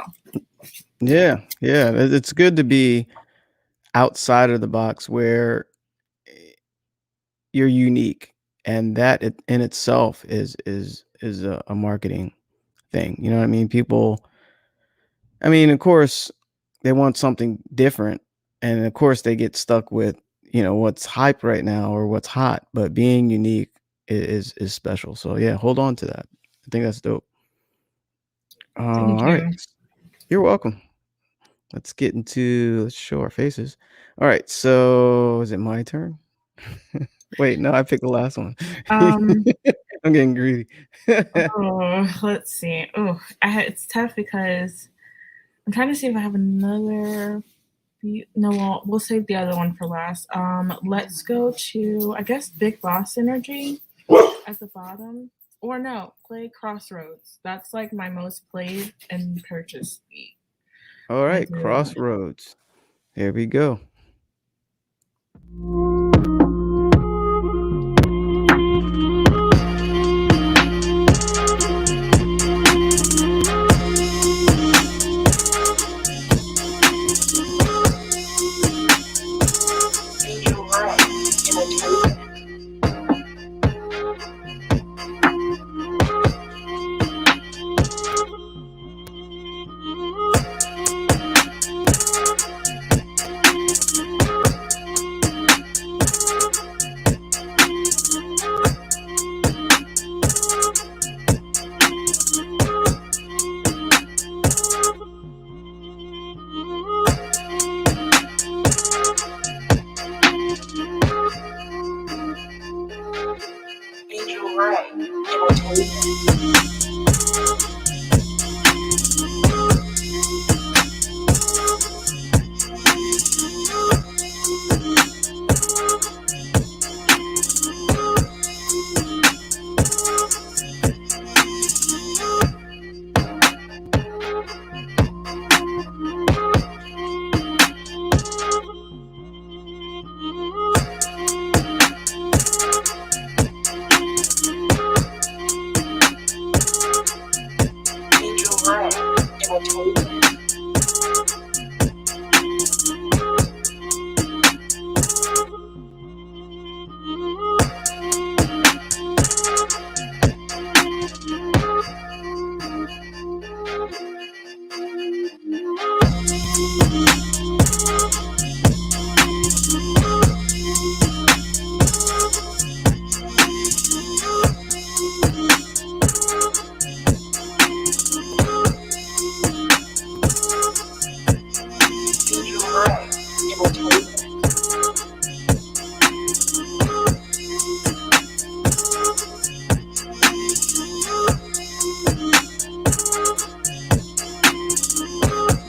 Yeah, yeah, it's good to be outside of the box where you're unique, and that in itself is a marketing thing. You know what I mean? People, I mean, of course, they want something different, and of course, they get stuck with what's hype right now or what's hot. But being unique is special. So yeah, hold on to that. I think that's dope. thank All right, you. you're welcome. Let's show our faces. All right, so is it my turn? Wait, no, I picked the last one. Um, I'm getting greedy. oh, let's see. Oh, it's tough because I'm trying to see if I have another. No, we'll save the other one for last. Let's go to, I guess, Big Boss Energy at the bottom. Or no, play Crossroads. That's like my most played and purchased beat. All I right, do. Crossroads. Here we go.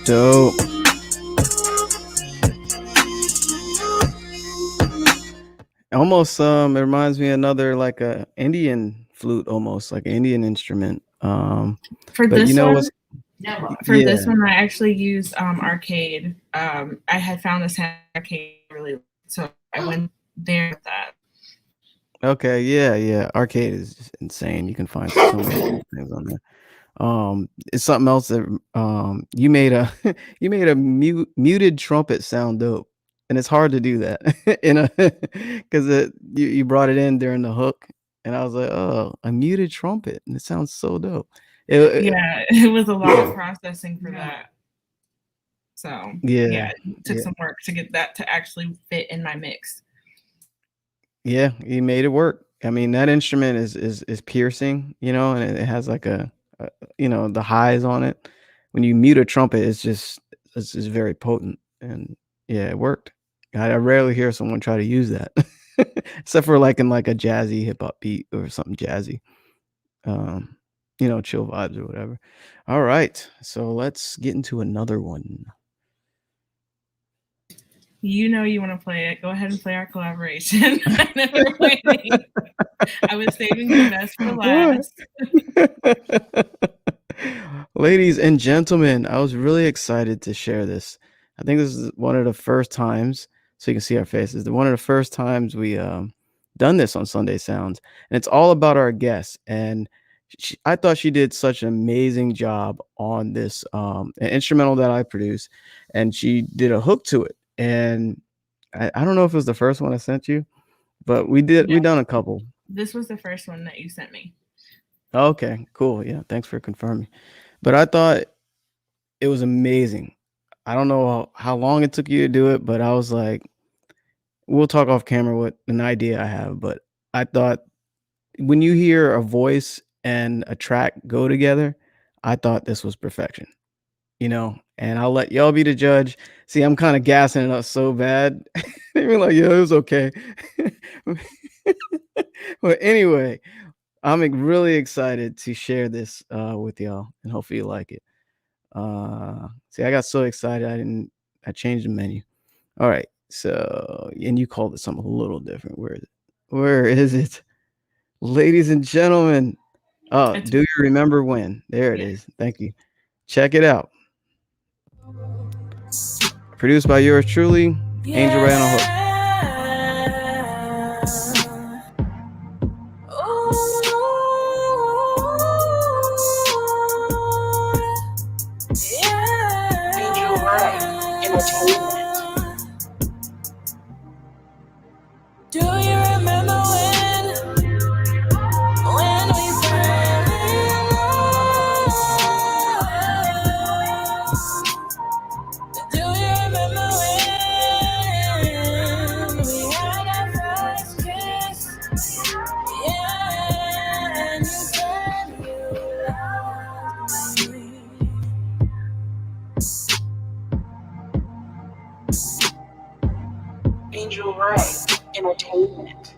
Dope. Almost it reminds me of another like a Indian flute, almost like an Indian instrument. For But you this know one, what's for yeah. this one, I actually used Arcade. I had found this arcade really, so I went there with that. Okay, yeah, yeah. Arcade is just insane. You can find so many cool things on there. It's something else that you made a you made a muted trumpet sound dope, and it's hard to do that in a because you brought it in during the hook, and I was like, oh, a muted trumpet, and it sounds so dope. It- Yeah, it was a lot of processing for that. So yeah, yeah, it took yeah, some work to get that to actually fit in my mix. yeah. You made it work. I mean, that instrument is piercing, and it has like a the highs on it. When you mute a trumpet, it's just very potent, and yeah, it worked. I rarely hear someone try to use that, except for like in like a jazzy hip hop beat or something jazzy, um, chill vibes or whatever. All right, so let's get into another one. You know you want to play it. Go ahead and play our collaboration. I know you're waiting. I was saving the best for What? last. Ladies and gentlemen, I was really excited to share this. I think this is one of the first times, so you can see our faces. One of the first times we done this on Sunday Sounds, and it's all about our guests. And I thought she did such an amazing job on this an instrumental that I produced, and she did a hook to it. And I don't know if it was the first one I sent you, but we Yeah, done a couple. this was the first one that you sent me. Okay, cool. Yeah, thanks for confirming. But I thought it was amazing. I don't know how long it took you to do it, but I was like, we'll talk off camera what an idea I have. But I thought when you hear a voice and a track go together, I thought this was perfection. and I'll let y'all be the judge. See, I'm kind of gassing it up so bad. They were like, "Yo, it was okay." But anyway, I'm really excited to share this with y'all, and hopefully you like it. See, I got so excited I changed the menu. All right, so and you called it something a little different. Where is it? Where is it, ladies and gentlemen? Oh, It's do you remember when? There it yeah. is. Thank you. Check it out. Produced by yours truly, Angel Ray on a hook. Angel Ray Entertainment. Do you remember when we fell in love? Do you remember when we had our first kiss? Yeah, and you said you loved me. Angel Ray Entertainment.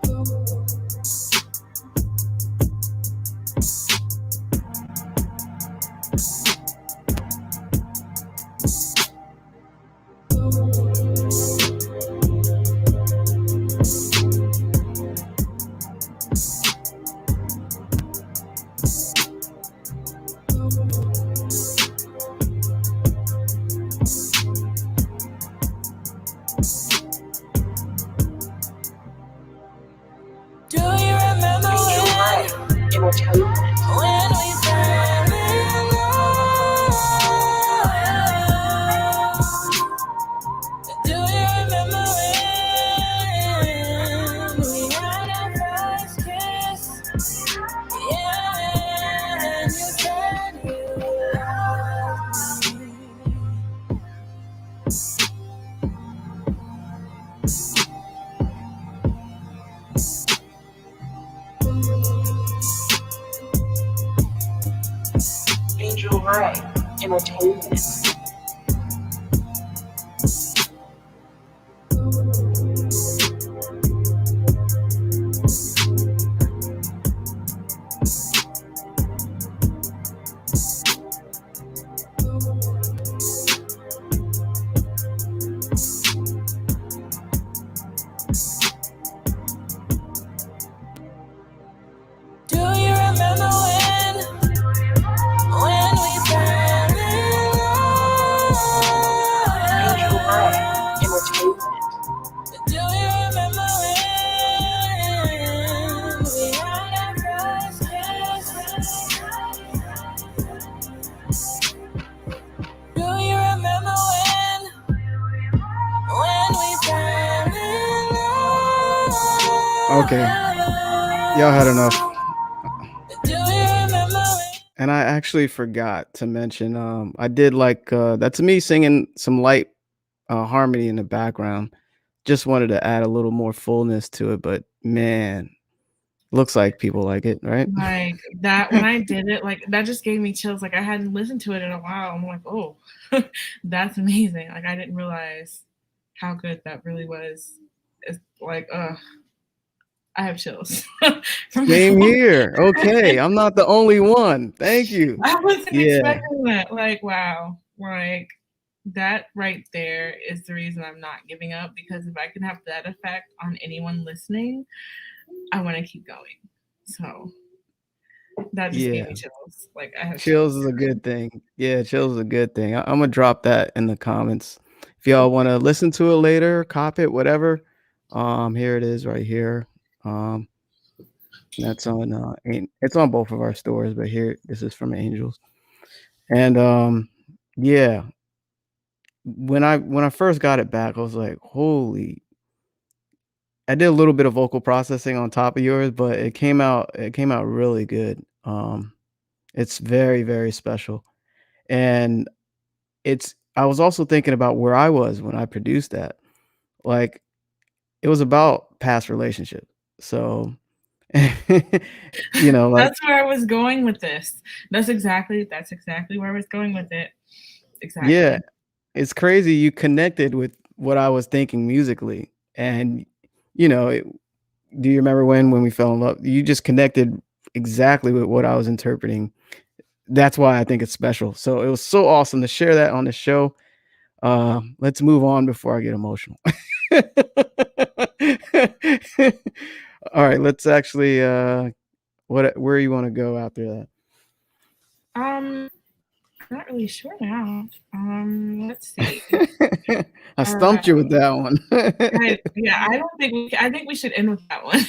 Do you remember when we fell in love? Do you remember when we had our first kiss? Yeah, and you said you loved me. Angel Ray Entertainment. Do you remember when we fell in love? Angel Ray Entertainment. Do you remember when we had our first kiss? Do you remember when we fell in love? Okay, y'all had enough. Do you remember And I actually forgot to mention, I did like that's me singing some light harmony in the background. Just wanted to add a little more fullness to it, but man, looks like people like it, right? Like that when I did it, like that just gave me chills. Like I hadn't listened to it in a while. I'm like, oh, that's amazing. Like I didn't realize how good that really was. It's like, I have chills. From Same here. Okay, I'm not the only one. Thank you. I wasn't Yeah. expecting that. Like, wow. Like that right there is the reason I'm not giving up, because if I can have that effect on anyone listening, I want to keep going. So that just gave Yeah. me chills. Like I have Chills is a good thing. Yeah, chills is a good thing. I'm gonna drop that in the comments. If y'all want to listen to it later, cop it, whatever. Here it is right here. That's on it's on both of our stores, but here this is from Angels. And yeah, when I first got it back, I was like, holy. I did a little bit of vocal processing on top of yours, but it came out really good. It's very, very special. And I was also thinking about where I was when I produced that. Like it was about past relationships. So like That's where I was going with this. That's exactly where I was going with it. exactly. Yeah, it's crazy. You connected with what I was thinking musically, and you know, do you remember when we fell in love? You just connected exactly with what I was interpreting. That's why I think it's special. So it was so awesome to share that on the show. Let's move on before I get emotional. All right, let's actually where you want to go after I'm not really sure now. Let's see. that? I stumped you with that one. Yeah, I don't think I think we should end with that one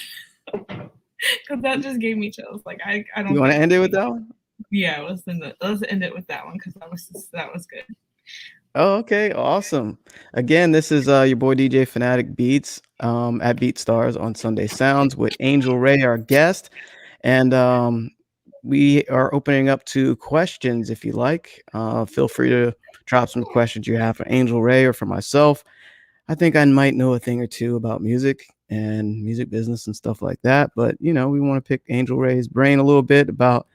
because that just gave me chills. Like I don't You want to think. end it with that one? Yeah, let's end it with that one because that was good. Oh, okay, awesome. Again, this is your boy DJ Fanatic Beats at BeatStars on Sunday Sounds with Angel Ray, our guest. And we are opening up to questions if you like. Feel free to drop some questions you have for Angel Ray or for myself. I think I might know a thing or two about music and music business and stuff like that. But, you know, we want to pick Angel Ray's brain a little bit about,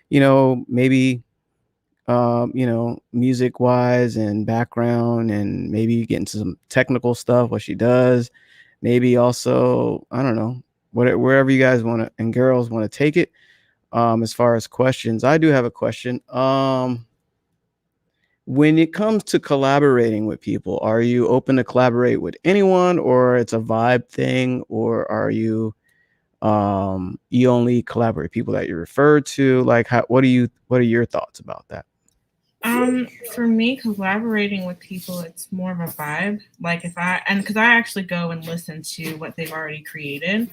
you know, maybe you know, music wise and background, and maybe get into some technical stuff, what she does. Maybe also, I don't know, wherever you guys want to and girls want to take it. As far as questions, I do have a question. When it comes to collaborating with people, are you open to collaborate with anyone, or it's a vibe thing, or are you you only collaborate with people that you refer to? Like, what are your thoughts about that? For me, collaborating with people, it's more of a vibe. Like because I actually go and listen to what they've already created,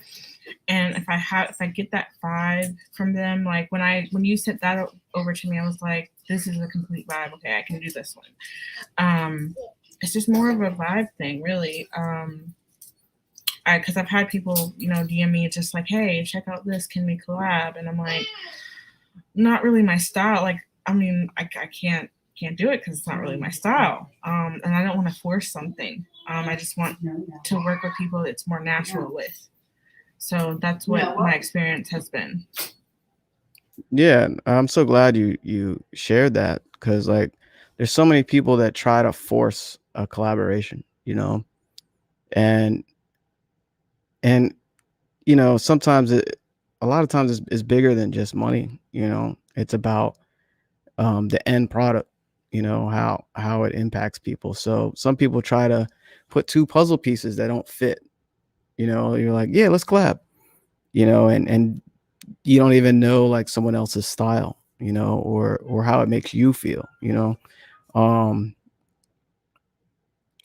and if I get that vibe from them, like when you sent that over to me, I was like, this is a complete vibe. Okay, I can do this one. It's just more of a vibe thing, really. Because I've had people, DM me just like, hey, check out this, can we collab? And I'm like, not really my style. Like, I mean, I can't do it because it's not really my style. And I don't want to force something. I just want to work with people that's more natural with. So that's what my experience has been. Yeah, I'm so glad you shared that, because like there's so many people that try to force a collaboration, you know, and and sometimes a lot of times it's bigger than just money. You know, it's about the end product. You know how it impacts people. So some people try to put two puzzle pieces that don't fit. You know, you're like, yeah, let's collab. You know, and you don't even know like someone else's style, or how it makes you feel, um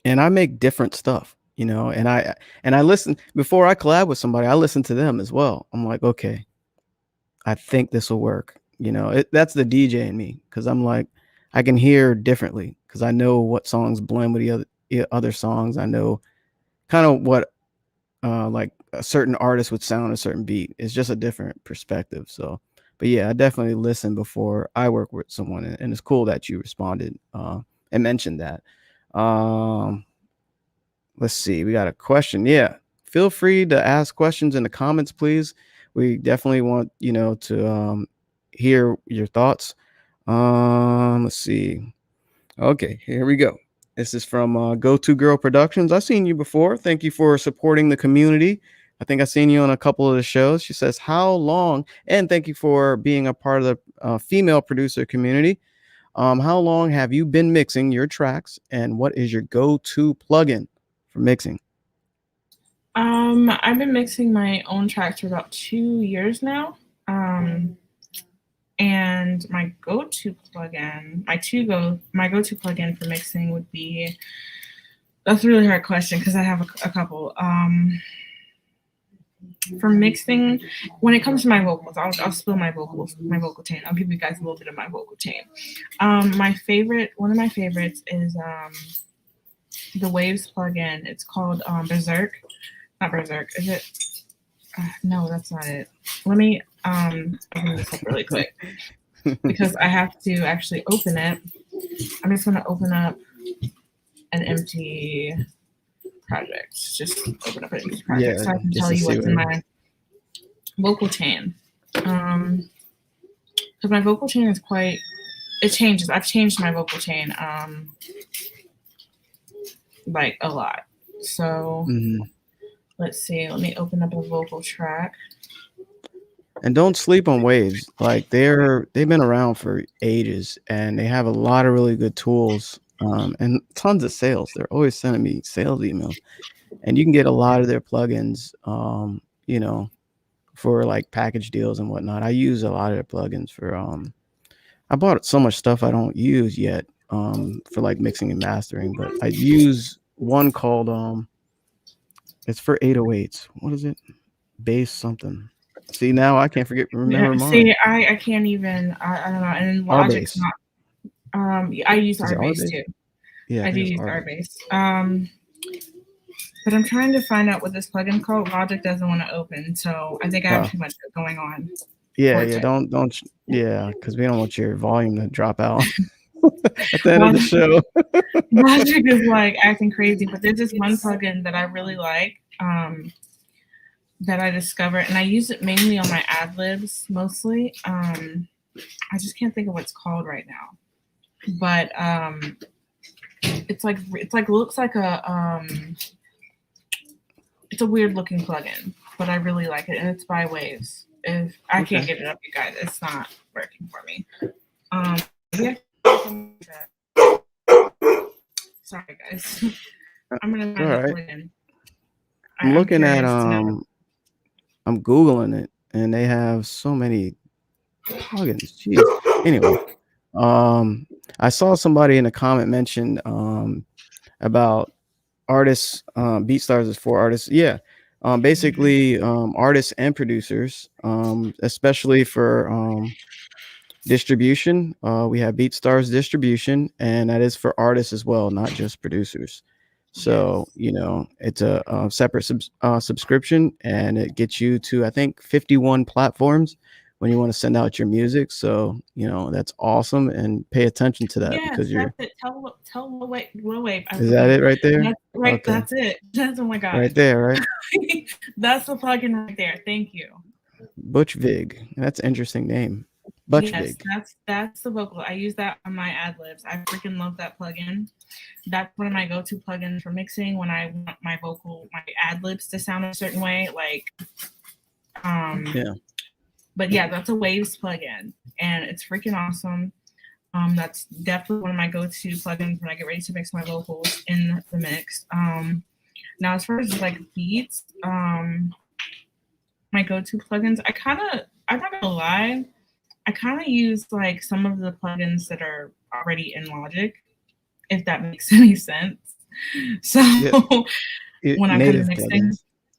and I make different stuff, and I listen before I collab with somebody. I listen to them as well. I'm like, okay, I think this will work. That's the DJ in me, because I'm like, I can hear differently because I know what songs blend with the other songs. I know kind of what like a certain artist would sound a certain beat. It's just a different perspective. So, but yeah, I definitely listen before I work with someone, and it's cool that you responded and mentioned that. Um, let's see, we got a question. Yeah, feel free to ask questions in the comments, please. We definitely want to hear your thoughts. Let's see. Okay, here we go. This is from Go To Girl Productions. I've seen you before. Thank you for supporting the community. I think I've seen you on a couple of the shows. She says, how long? And thank you for being a part of the female producer community. How long have you been mixing your tracks, and what is your go-to plugin for mixing? I've been mixing my own tracks for about 2 years now. And my go-to plugin, my go-to plugin for mixing would be, that's a really hard question because I have a couple. For mixing, when it comes to my vocals, I'll spill my vocal chain. I'll give you guys a little bit of my vocal chain. One of my favorites is the Waves plugin. It's called Berserk. Not Berserk. Is it? No, that's not it. Let me open this up really quick because I have to actually open it. I'm just going to open up an empty project. Just open up an empty project so I can tell you what's in my vocal chain. Because my vocal chain is quite it changes. I've changed my vocal chain like a lot. So let's see. Let me open up a vocal track. And don't sleep on Waves. Like they've been around for ages, and they have a lot of really good tools, and tons of sales. They're always sending me sales emails, and you can get a lot of their plugins, you know, for like package deals and whatnot. I use a lot of their plugins for I bought so much stuff I don't use yet for like mixing and mastering, but I use one called it's for 808s. What is it? Bass something. See, now I can't remember Yeah, mine. see, I can't even. I don't know. And Logic's R-Bass. not. I use Is it R-Bass R-Bass? too. Yeah, I I do think it's use R-Bass. R-Bass. But I'm trying to find out what this plugin called. Logic doesn't want to open, so I think I have too much going on. Yeah, don't because we don't want your volume to drop out at the end of the show. Logic is like acting crazy, but there's this one plugin that I really like that I discovered, and I use it mainly on my ad libs mostly. I just can't think of what it's called right now, but it's like looks like a it's a weird looking plugin, but I really like it, and it's by Waves. If I can't get it up, you guys, it's not working for me. Yeah. Sorry, guys. I'm gonna find the plugin. I'm looking at I'm Googling it, and they have so many plugins. Jeez. Anyway, I saw somebody in a comment mention about artists. BeatStars is for artists. Yeah. Basically artists and producers, especially for distribution. We have BeatStars distribution, and that is for artists as well, not just producers. So, you know, it's a separate subscription, and it gets you to, I think, 51 platforms when you want to send out your music. So, you know, that's awesome, and pay attention to that because you're. That's it. Tell Low Wave. Is that it right there? That's right. Okay. That's it. That's, oh my God. Right there, right? That's the plugin right there. Thank you. Butch Vig. That's an interesting name. Butch Vig. That's the vocal. I use that on my ad libs. I freaking love that plugin. That's one of my go-to plugins for mixing when I want my ad libs to sound a certain way. Like, yeah. But yeah, that's a Waves plugin, and it's freaking awesome. That's definitely one of my go-to plugins when I get ready to mix my vocals in the mix. Now, as far as like beats, my go-to plugins, I'm not gonna lie, I kind of use like some of the plugins that are already in Logic, if that makes any sense. So when I come to mixing,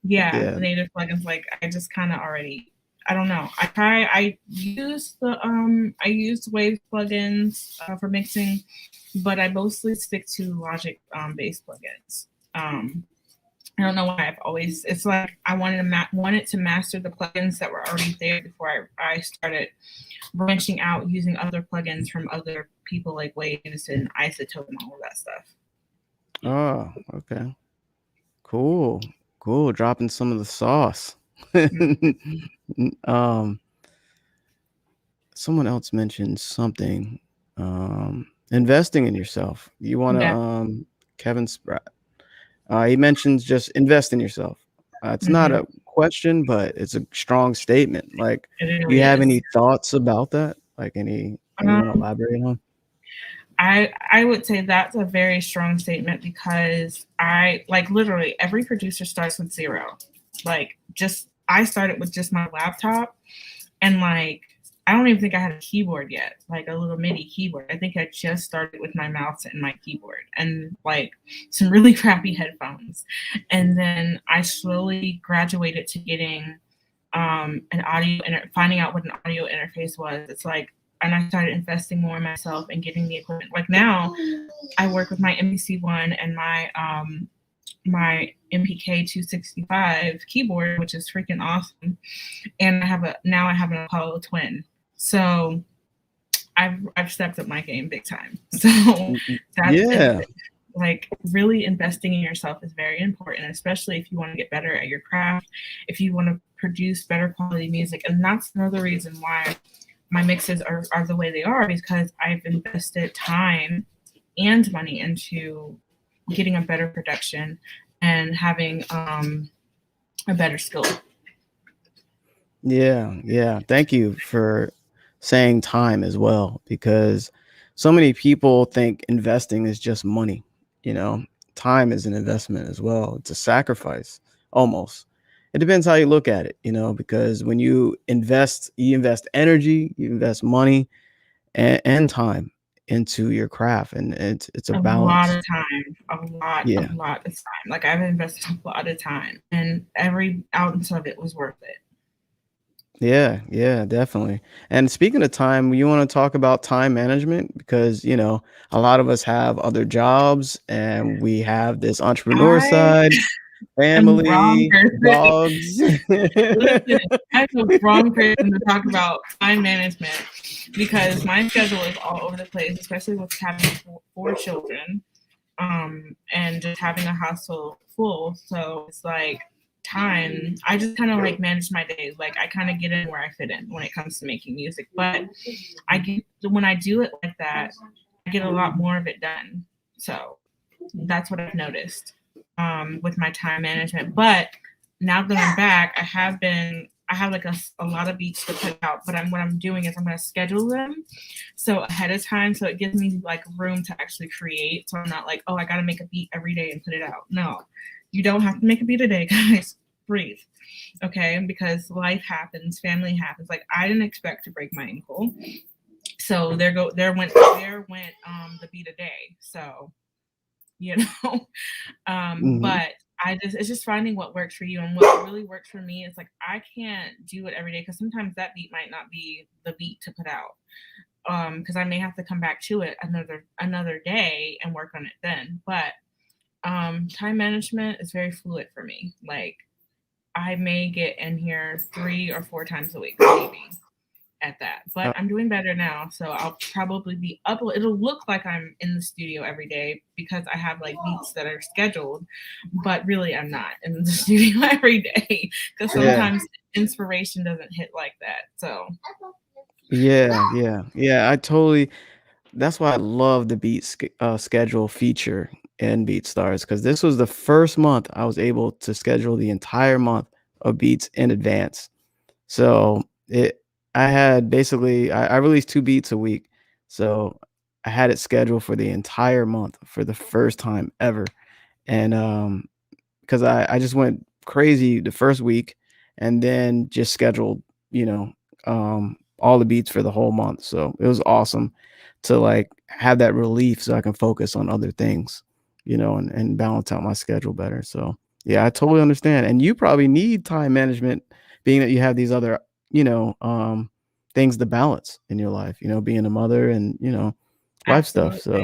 native plugins, like I just kind of already, I don't know. I use Wave plugins for mixing, but I mostly stick to Logic based plugins. I don't know why it's like I wanted to master the plugins that were already there before I started branching out using other plugins from other people like Waves and Isotope and all of that stuff. Oh, okay. Cool. Dropping some of the sauce. Someone else mentioned something. Investing in yourself. You want to Kevin Spratt. He mentions just invest in yourself. It's not a question, but it's a strong statement. Like, do you have any thoughts about that? Like any you want to elaborate on? I would say that's a very strong statement because I like literally every producer starts with zero. Like I started with just my laptop, and like I don't even think I had a keyboard yet, like a little mini keyboard. I think I just started with my mouse and my keyboard and like some really crappy headphones. And then I slowly graduated to getting an audio and finding out what an audio interface was. It's like, and I started investing more in myself and getting the equipment. Like now I work with my MPC-1 and my MPK 265 keyboard, which is freaking awesome. And I have an Apollo Twin. So I've stepped up my game big time. So that's like really investing in yourself is very important, especially if you want to get better at your craft, if you want to produce better quality music. And that's another reason why my mixes are the way they are because I've invested time and money into getting a better production and having a better skill. Yeah, yeah. Thank you for saying time as well, because so many people think investing is just money. You know, time is an investment as well. It's a sacrifice almost. It depends how you look at it, because when you invest energy, you invest money and time into your craft, and it's a A lot balance. of time, Yeah. a lot of time. Like I've invested a lot of time, and every ounce of it was worth it. Yeah, yeah, definitely. And speaking of time, you want to talk about time management because, a lot of us have other jobs and we have this entrepreneur I side, am the wrong family, person. dogs. Listen, I'm the wrong person to talk about time management because my schedule is all over the place, especially with having four children, and just having a household full. So it's like time. I just kind of like manage my days. Like I kind of get in where I fit in when it comes to making music. But when I do it like that, I get a lot more of it done. So that's what I've noticed with my time management. But now that I'm back, I have like a lot of beats to put out, but what I'm doing is I'm going to schedule them so ahead of time, so it gives me like room to actually create. So I'm not like, oh, I got to make a beat every day and put it out. No, you don't have to make a beat a day, guys. Breathe, okay? Because life happens, family happens. Like I didn't expect to break my ankle, so there went the beat a day. So you know. Hmm. But it's just finding what works for you, and what really works for me is like I can't do it every day because sometimes that beat might not be the beat to put out. Because I may have to come back to it another day and work on it then. But time management is very fluid for me. Like I may get in here 3 or 4 times a week, maybe at that. But I'm doing better now, so I'll probably be up. It'll look like I'm in the studio every day because I have like beats that are scheduled, but really I'm not in the studio every day because Yeah. sometimes inspiration doesn't hit like that. So Yeah, yeah, yeah. That's why I love the schedule feature in BeatStars, because this was the first month I was able to schedule the entire month of beats in advance. So I had basically, I released 2 beats a week. So I had it scheduled for the entire month for the first time ever. And because I just went crazy the first week and then just scheduled, all the beats for the whole month. So it was awesome to like have that relief so I can focus on other things, and balance out my schedule better. So yeah, I totally understand. And you probably need time management being that you have these other, things to balance in your life, being a mother and, life stuff. So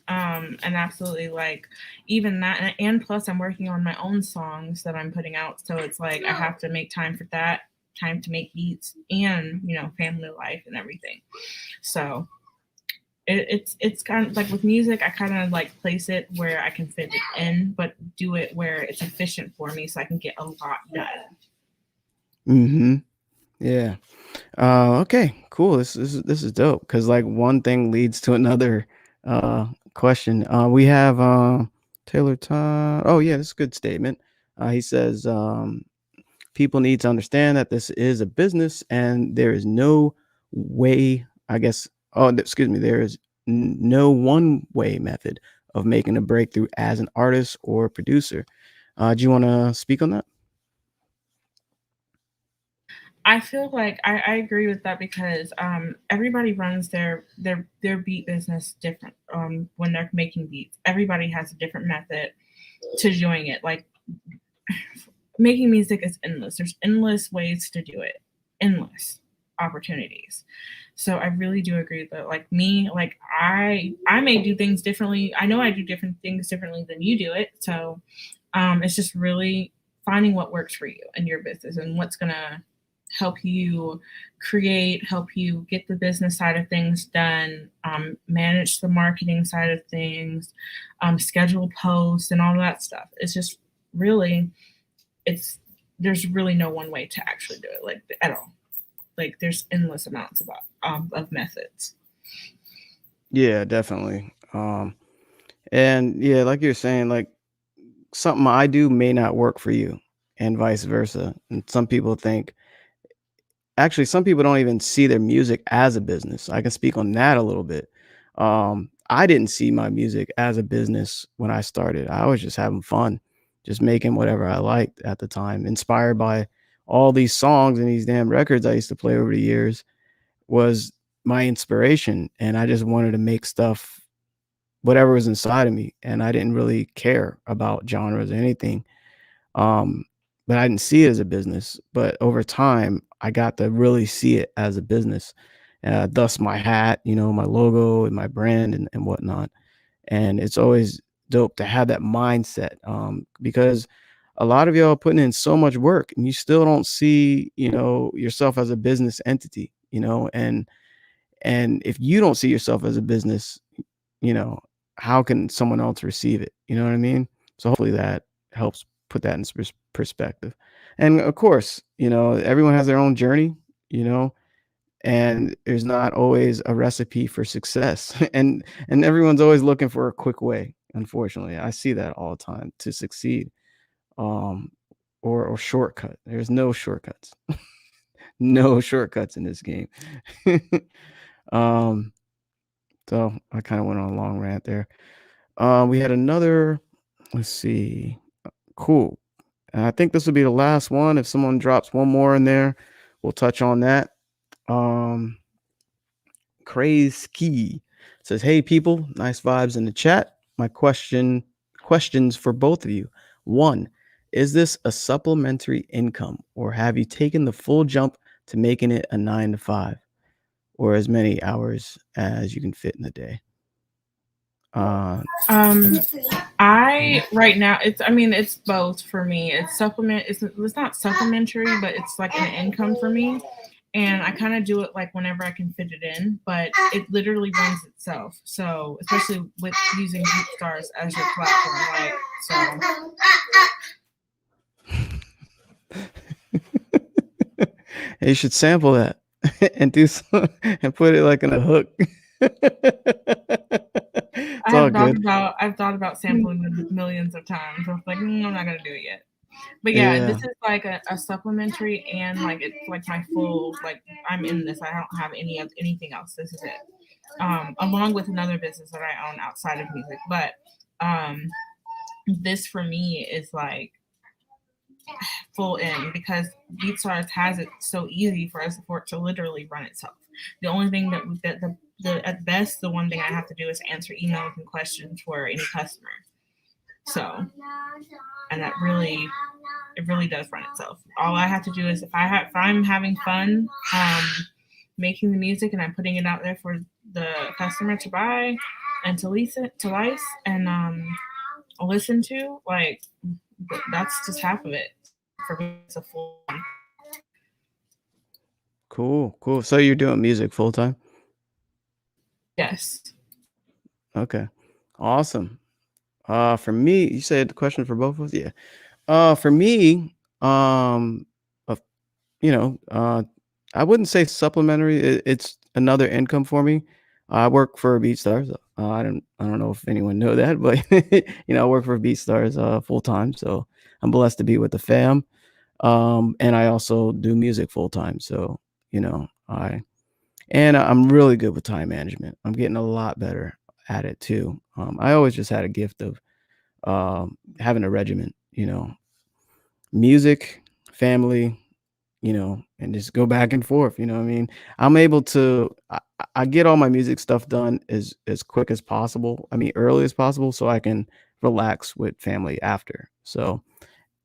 absolutely. And absolutely, like even that, and plus I'm working on my own songs that I'm putting out, so it's like I have to make time for that, time to make beats, and family life and everything. So it's kind of like with music, I kind of like place it where I can fit it in, but do it where it's efficient for me so I can get a lot done. yeah. Okay, cool. This is dope because like one thing leads to another question. We have Taylor Todd. Oh yeah, this is a good statement. He says people need to understand that this is a business and there is no way, I guess. Oh, excuse me. There is no one way method of making a breakthrough as an artist or producer. Do you want to speak on that? I feel like I agree with that because everybody runs their beat business different. When they're making beats, everybody has a different method to doing it. Like making music is endless. There's endless ways to do it, endless opportunities. So I really do agree with that. Like me, like I may do things differently. I know I do different things differently than you do it. So it's just really finding what works for you and your business and what's gonna help you create, help you get the business side of things done, manage the marketing side of things, schedule posts and all that stuff. It's just really there's really no one way to actually do it like at all. Like there's endless amounts of methods. Yeah, definitely. And yeah, like you're saying, like something I do may not work for you, and vice versa. And some people think, actually, some people don't even see their music as a business. I can speak on that a little bit. I didn't see my music as a business when I started. I was just having fun, just making whatever I liked at the time, inspired by all these songs and these damn records I used to play over the years was my inspiration. And I just wanted to make stuff, whatever was inside of me. And I didn't really care about genres or anything. Um, but I didn't see it as a business. But over time, I got to really see it as a business. Thus my hat, my logo and my brand and whatnot. And it's always dope to have that mindset, because a lot of y'all are putting in so much work and you still don't see, yourself as a business entity, and if you don't see yourself as a business, you know, how can someone else receive it? You know what I mean? So hopefully that helps put that in perspective. And of course, everyone has their own journey, you know, and there's not always a recipe for success. And everyone's always looking for a quick way. Unfortunately, I see that all the time to succeed. Um, or shortcut. There's no shortcuts. No shortcuts in this game. um, so I kind of went on a long rant there. We had another, let's see. Cool. And I think this will be the last one. If someone drops one more in there, we'll touch on that. Um, Craze Ski says, "Hey people, nice vibes in the chat. My questions for both of you. One, is this a supplementary income, or have you taken the full jump to making it a 9 to 5, or as many hours as you can fit in a day?" I right now it's both for me. It's not supplementary, but it's like an income for me. And I kind of do it like whenever I can fit it in, but it literally runs itself. So especially with using BeatStars as your platform, like so. You should sample that and do some, and put it like in a hook. It's all good. I've thought about sampling them millions of times. I was like, I'm not gonna do it yet. But yeah, this Yeah. is like a supplementary, and like it's like my full, like I'm in this. I don't have anything else. This is it. Along with another business that I own outside of music. But this for me is like full in, because BeatStars has it so easy for it to literally run itself. The only thing that the at best, the one thing I have to do is answer emails and questions for any customer. So, and that really, it really does run itself. All I have to do is if I'm having fun making the music and I'm putting it out there for the customer to buy and to lice and listen to, like that's just half of it. For me, it's a full. Cool. So you're doing music full time? Yes. Okay. Awesome. For me, you said the question for both of us? Yeah. For me, uh, I wouldn't say supplementary. It's another income for me. I work for BeatStars. I don't know if anyone know that, but I work for BeatStars full time. So I'm blessed to be with the fam. And I also do music full time. So I'm really good with time management. I'm getting a lot better at it too. I always just had a gift of having a regimen. Music, family, and just go back and forth. You know what I mean? I'm able to I get all my music stuff done as quick as possible. I mean, early as possible, so I can relax with family after. So,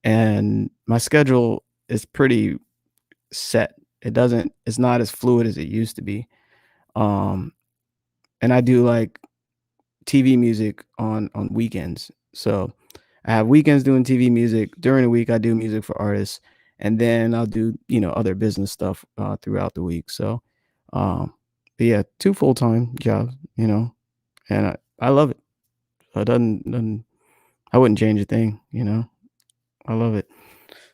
and my schedule is pretty set. It's not as fluid as it used to be. Um, and I do like TV music on weekends. So I have weekends doing TV music. During the week, I do music for artists, and then I'll do other business stuff throughout the week. So, but yeah, 2 full-time jobs, and I love it. It doesn't I wouldn't change a thing. I love it.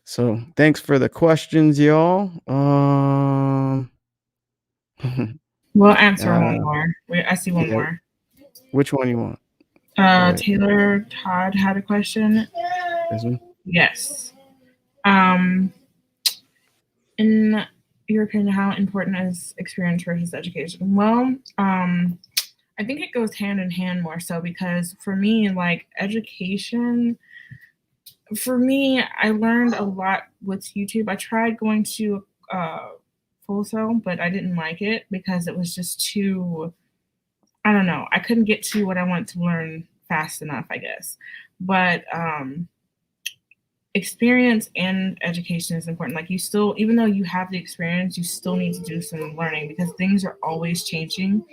So thanks for the questions, y'all. We'll answer one Uh, more. I see one yeah, more. which one you want? Go ahead. Taylor Todd had a question. This one. Yes. Um, in your opinion, how important is experience versus education? Well, I think it goes hand in hand more so because for me, like education, for me, I learned a lot with YouTube. I tried going to uh, Full Sail, but I didn't like it because it was just too. I don't know. I couldn't get to what I wanted to learn fast enough, I guess. But experience and education is important. Like you still, even though you have the experience, you still need to do some learning because things are always changing.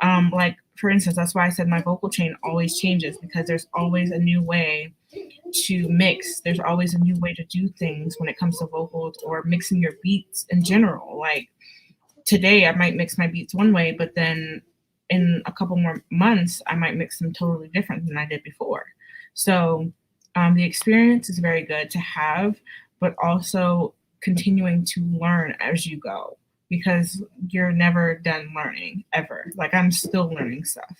Like for instance, that's why I said my vocal chain always changes because there's always a new way to mix. There's always a new way to do things when it comes to vocals or mixing your beats in general. Like today I might mix my beats one way, but then in a couple more months I might mix them totally different than I did before. So the experience is very good to have, but also continuing to learn as you go because you're never done learning ever. Like I'm still learning stuff.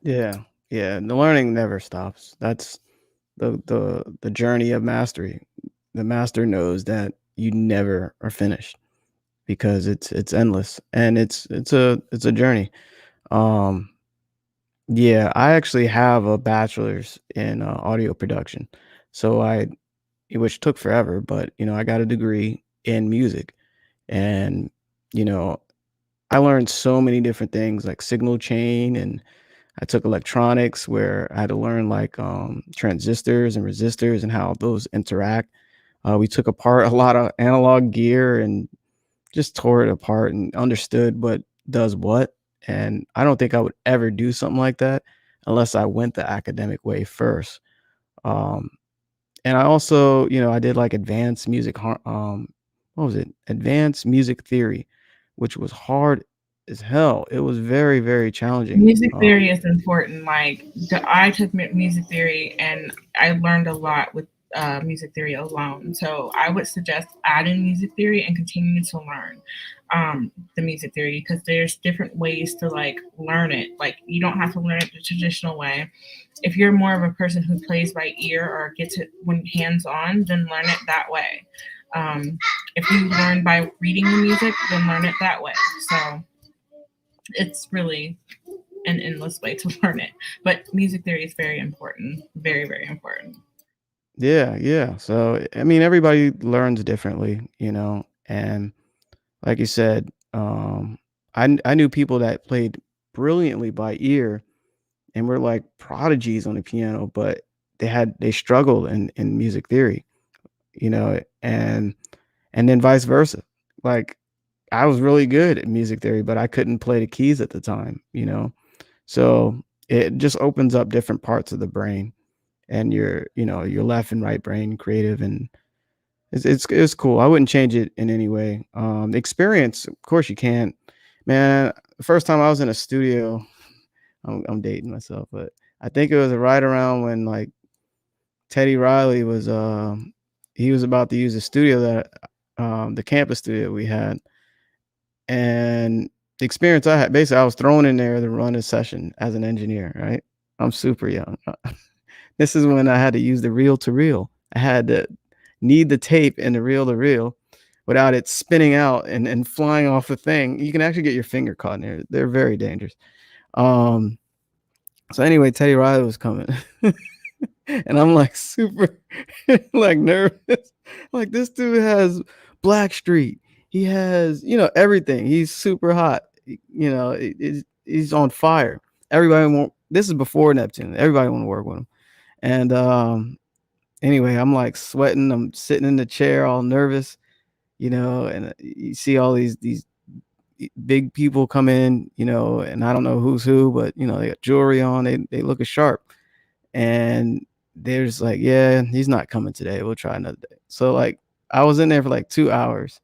Yeah, yeah. The learning never stops. That's the journey of mastery. The master knows that you never are finished because it's endless and it's a journey. Um, yeah, I actually have a bachelor's in audio production, so I which took forever, but I got a degree in music, and you know I learned so many different things like signal chain, and I took electronics where I had to learn like transistors and resistors and how those interact. We took apart a lot of analog gear and just tore it apart and understood what does what. And I don't think I would ever do something like that unless I went the academic way first. Um, and I also, I did like advanced music, what was it? Advanced music theory, which was hard as hell. It was very, very challenging. Music theory is important. Like I took music theory and I learned a lot with music theory alone. So I would suggest adding music theory and continuing to learn the music theory because there's different ways to like learn it. Like you don't have to learn it the traditional way. If you're more of a person who plays by ear or gets it when hands on, then learn it that way. Um, if you learn by reading the music, then learn it that way. So it's really an endless way to learn it. But music theory is very important, very, very important. Yeah, yeah. So, I mean, everybody learns differently, and like you said, I knew people that played brilliantly by ear and were like prodigies on the piano, but they struggled in music theory, and then vice versa. Like I was really good at music theory, but I couldn't play the keys at the time. So it just opens up different parts of the brain and your left and right brain creative, and it's cool. I wouldn't change it in any way. Experience, of course you can't. Man, the first time I was in a studio, I'm dating myself, but I think it was right around when like Teddy Riley was he was about to use the studio that the campus studio we had, and the experience I had, basically I was thrown in there to run a session as an engineer, right? I'm super young. This is when I had to use the reel to reel. I had to knead the tape in the reel to reel without it spinning out and flying off the thing. You can actually get your finger caught in there. They're very dangerous. Um, so anyway, Teddy Riley was coming. And I'm like super like nervous. Like this dude has Blackstreet. He has, everything. He's super hot. He's on fire. Everybody want this is before Neptune. Everybody want to work with him. And anyway, I'm like sweating. I'm sitting in the chair all nervous, and you see all these big people come in, and I don't know who's who, but they got jewelry on, they look sharp. And there's like, yeah, he's not coming today. We'll try another day. So like I was in there for like 2 hours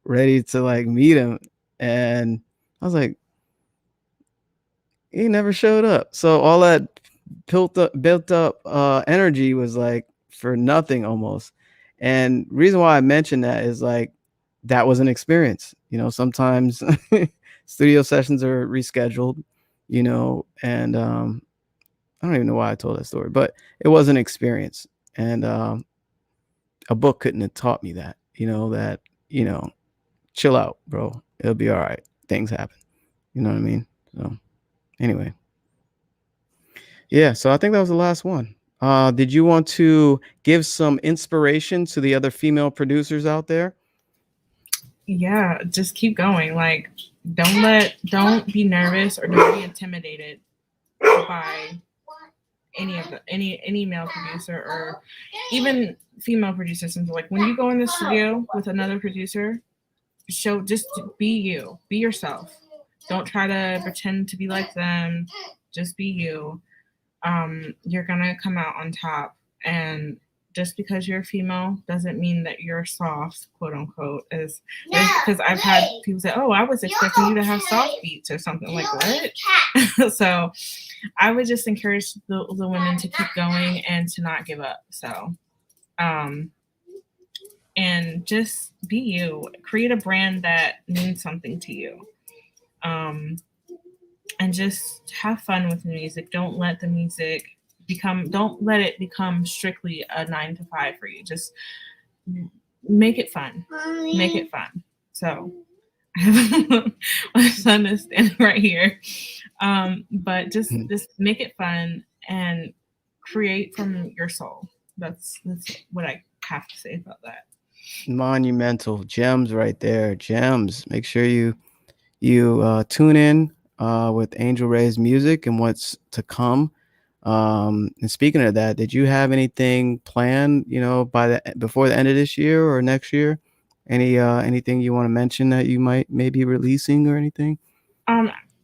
ready to like meet him. And I was like, he never showed up. So all that built up energy was like for nothing almost. And reason why I mentioned that is like that was an experience. Sometimes studio sessions are rescheduled, and I don't even know why I told that story, but it was an experience. And a book couldn't have taught me that, that, you know, chill out, bro. It'll be all right. Things happen. You know what I mean? So anyway. Yeah, so I think that was the last one. Did you want to give some inspiration to the other female producers out there? Yeah, just keep going. Like, don't be nervous or don't be intimidated by any male producer or even female producers. And like when you go in the studio with another producer, just be you, be yourself. Don't try to pretend to be like them. Just be you. You're gonna come out on top. And just because you're female doesn't mean that you're soft, quote unquote. Is because I've had people say, "Oh, I was expecting you to have soft beats or something." Like what? So, I would just encourage the women to keep going and to not give up. So, and just be you. Create a brand that means something to you. And just have fun with the music. Don't let the music don't let it become strictly a 9 to 5 for you. Just make it fun. Make it fun. So my son is standing right here. But just make it fun and create from your soul. That's what I have to say about that. Monumental gems right there. Gems. Make sure you tune in with Angel Ray's music and what's to come. And speaking of that, did you have anything planned, before the end of this year or next year? Anything you want to mention that you might maybe releasing or anything?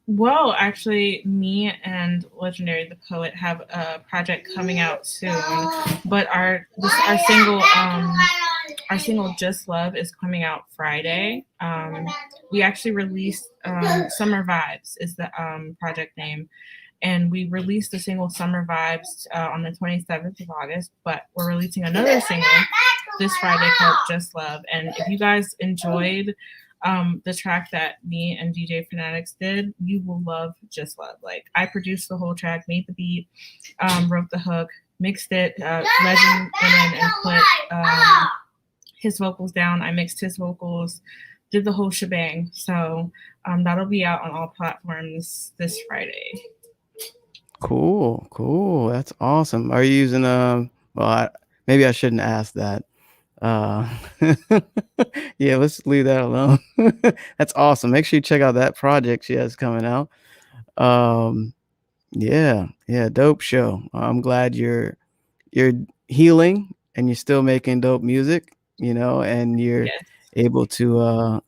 Well, actually, me and Legendary the Poet have a project coming out soon, but our single Just Love is coming out Friday. We actually released Summer Vibes is the project name, and we released the single Summer Vibes on the 27th of August, but we're releasing another single this Friday called Just Love. And if you guys enjoyed the track that me and DJ Fanatics did, you will love Just Love. Like, I produced the whole track, made the beat, wrote the hook, mixed it. Legend went in and put his vocals down. I mixed his vocals, did the whole shebang. So that'll be out on all platforms this Friday. Cool. That's awesome. Are you using maybe I shouldn't ask that. Yeah, let's leave that alone. That's awesome. Make sure you check out that project she has coming out. Yeah, dope show. I'm glad you're healing and you're still making dope music, and you're able to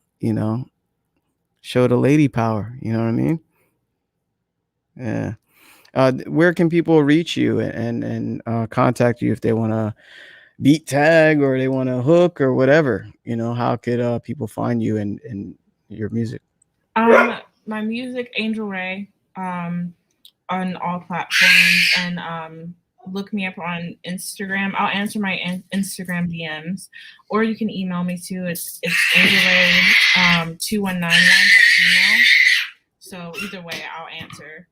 show the lady power, you know what I mean? Yeah. Where can people reach you and contact you if they want to beat tag or they want to hook or whatever? How could people find you and your music? My music, Angel Ray, on all platforms, and look me up on Instagram. I'll answer my Instagram DMs, or you can email me too. It's angelray 2191 at Gmail. So either way, I'll answer.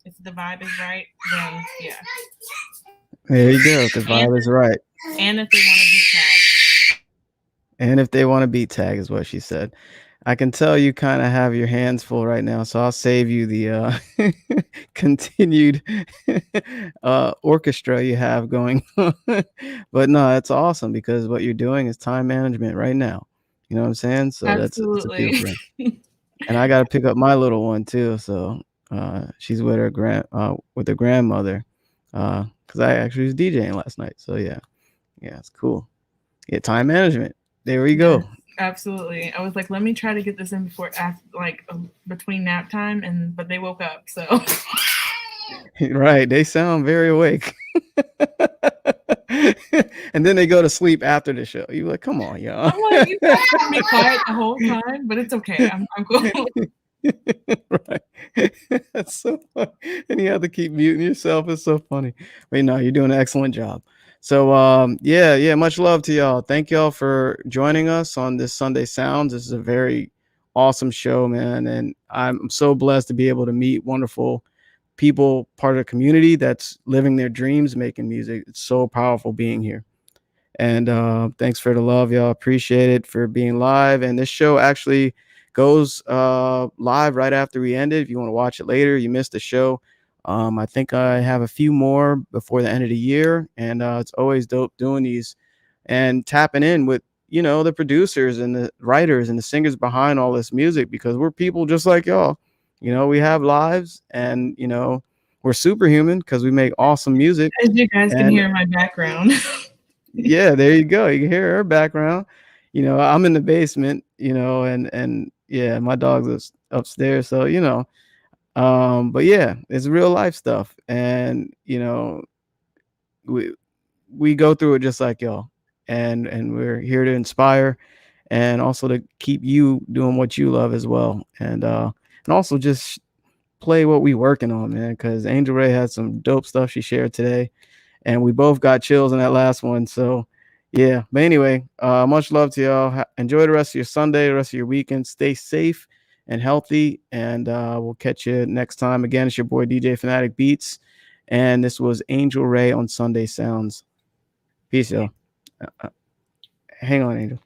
If the vibe is right, then yeah. There you go. The vibe is right. And if they want to beat tag. And if they want to beat tag is what she said. I can tell you kind of have your hands full right now, so I'll save you the continued orchestra you have going on. But no, it's awesome because what you're doing is time management right now. You know what I'm saying? So Absolutely. that's a beautiful thing. And I got to pick up my little one too. So she's with her grandmother because I actually was DJing last night. So yeah, it's cool. Yeah, time management. There we go. Absolutely. I was like, let me try to get this in between nap time but they woke up. So right, they sound very awake. And then they go to sleep after the show. You're like, come on, y'all. I'm like, you guys keep me quiet the whole time, but it's okay. I'm cool. Right. That's so funny. And you have to keep muting yourself. It's so funny. But no, you're doing an excellent job. So yeah, much love to y'all. Thank y'all for joining us on this Sunday Sounds. This is a very awesome show, man. And I'm so blessed to be able to meet wonderful people, part of the community that's living their dreams, making music. It's so powerful being here. And thanks for the love, y'all. Appreciate it for being live. And this show actually goes live right after we ended. If you want to watch it later, you missed the show. I think I have a few more before the end of the year, and it's always dope doing these and tapping in with the producers and the writers and the singers behind all this music, because we're people just like y'all. We have lives, and we're superhuman because we make awesome music. As you guys can And hear in my background. yeah, there you go. You can hear her background. I'm in the basement, and yeah, my dog's upstairs. So, but yeah, it's real life stuff. And, we go through it just like y'all. And we're here to inspire and also to keep you doing what you love as well. And also just play what we working on, man, because Angel Ray had some dope stuff she shared today. And we both got chills in that last one. So yeah, but anyway, much love to y'all. Enjoy the rest of your Sunday, the rest of your weekend. Stay safe and healthy, and we'll catch you next time. Again, it's your boy DJ Fanatic Beats, and this was Angel Ray on Sunday Sounds. Peace, y'all. Hang on, Angel.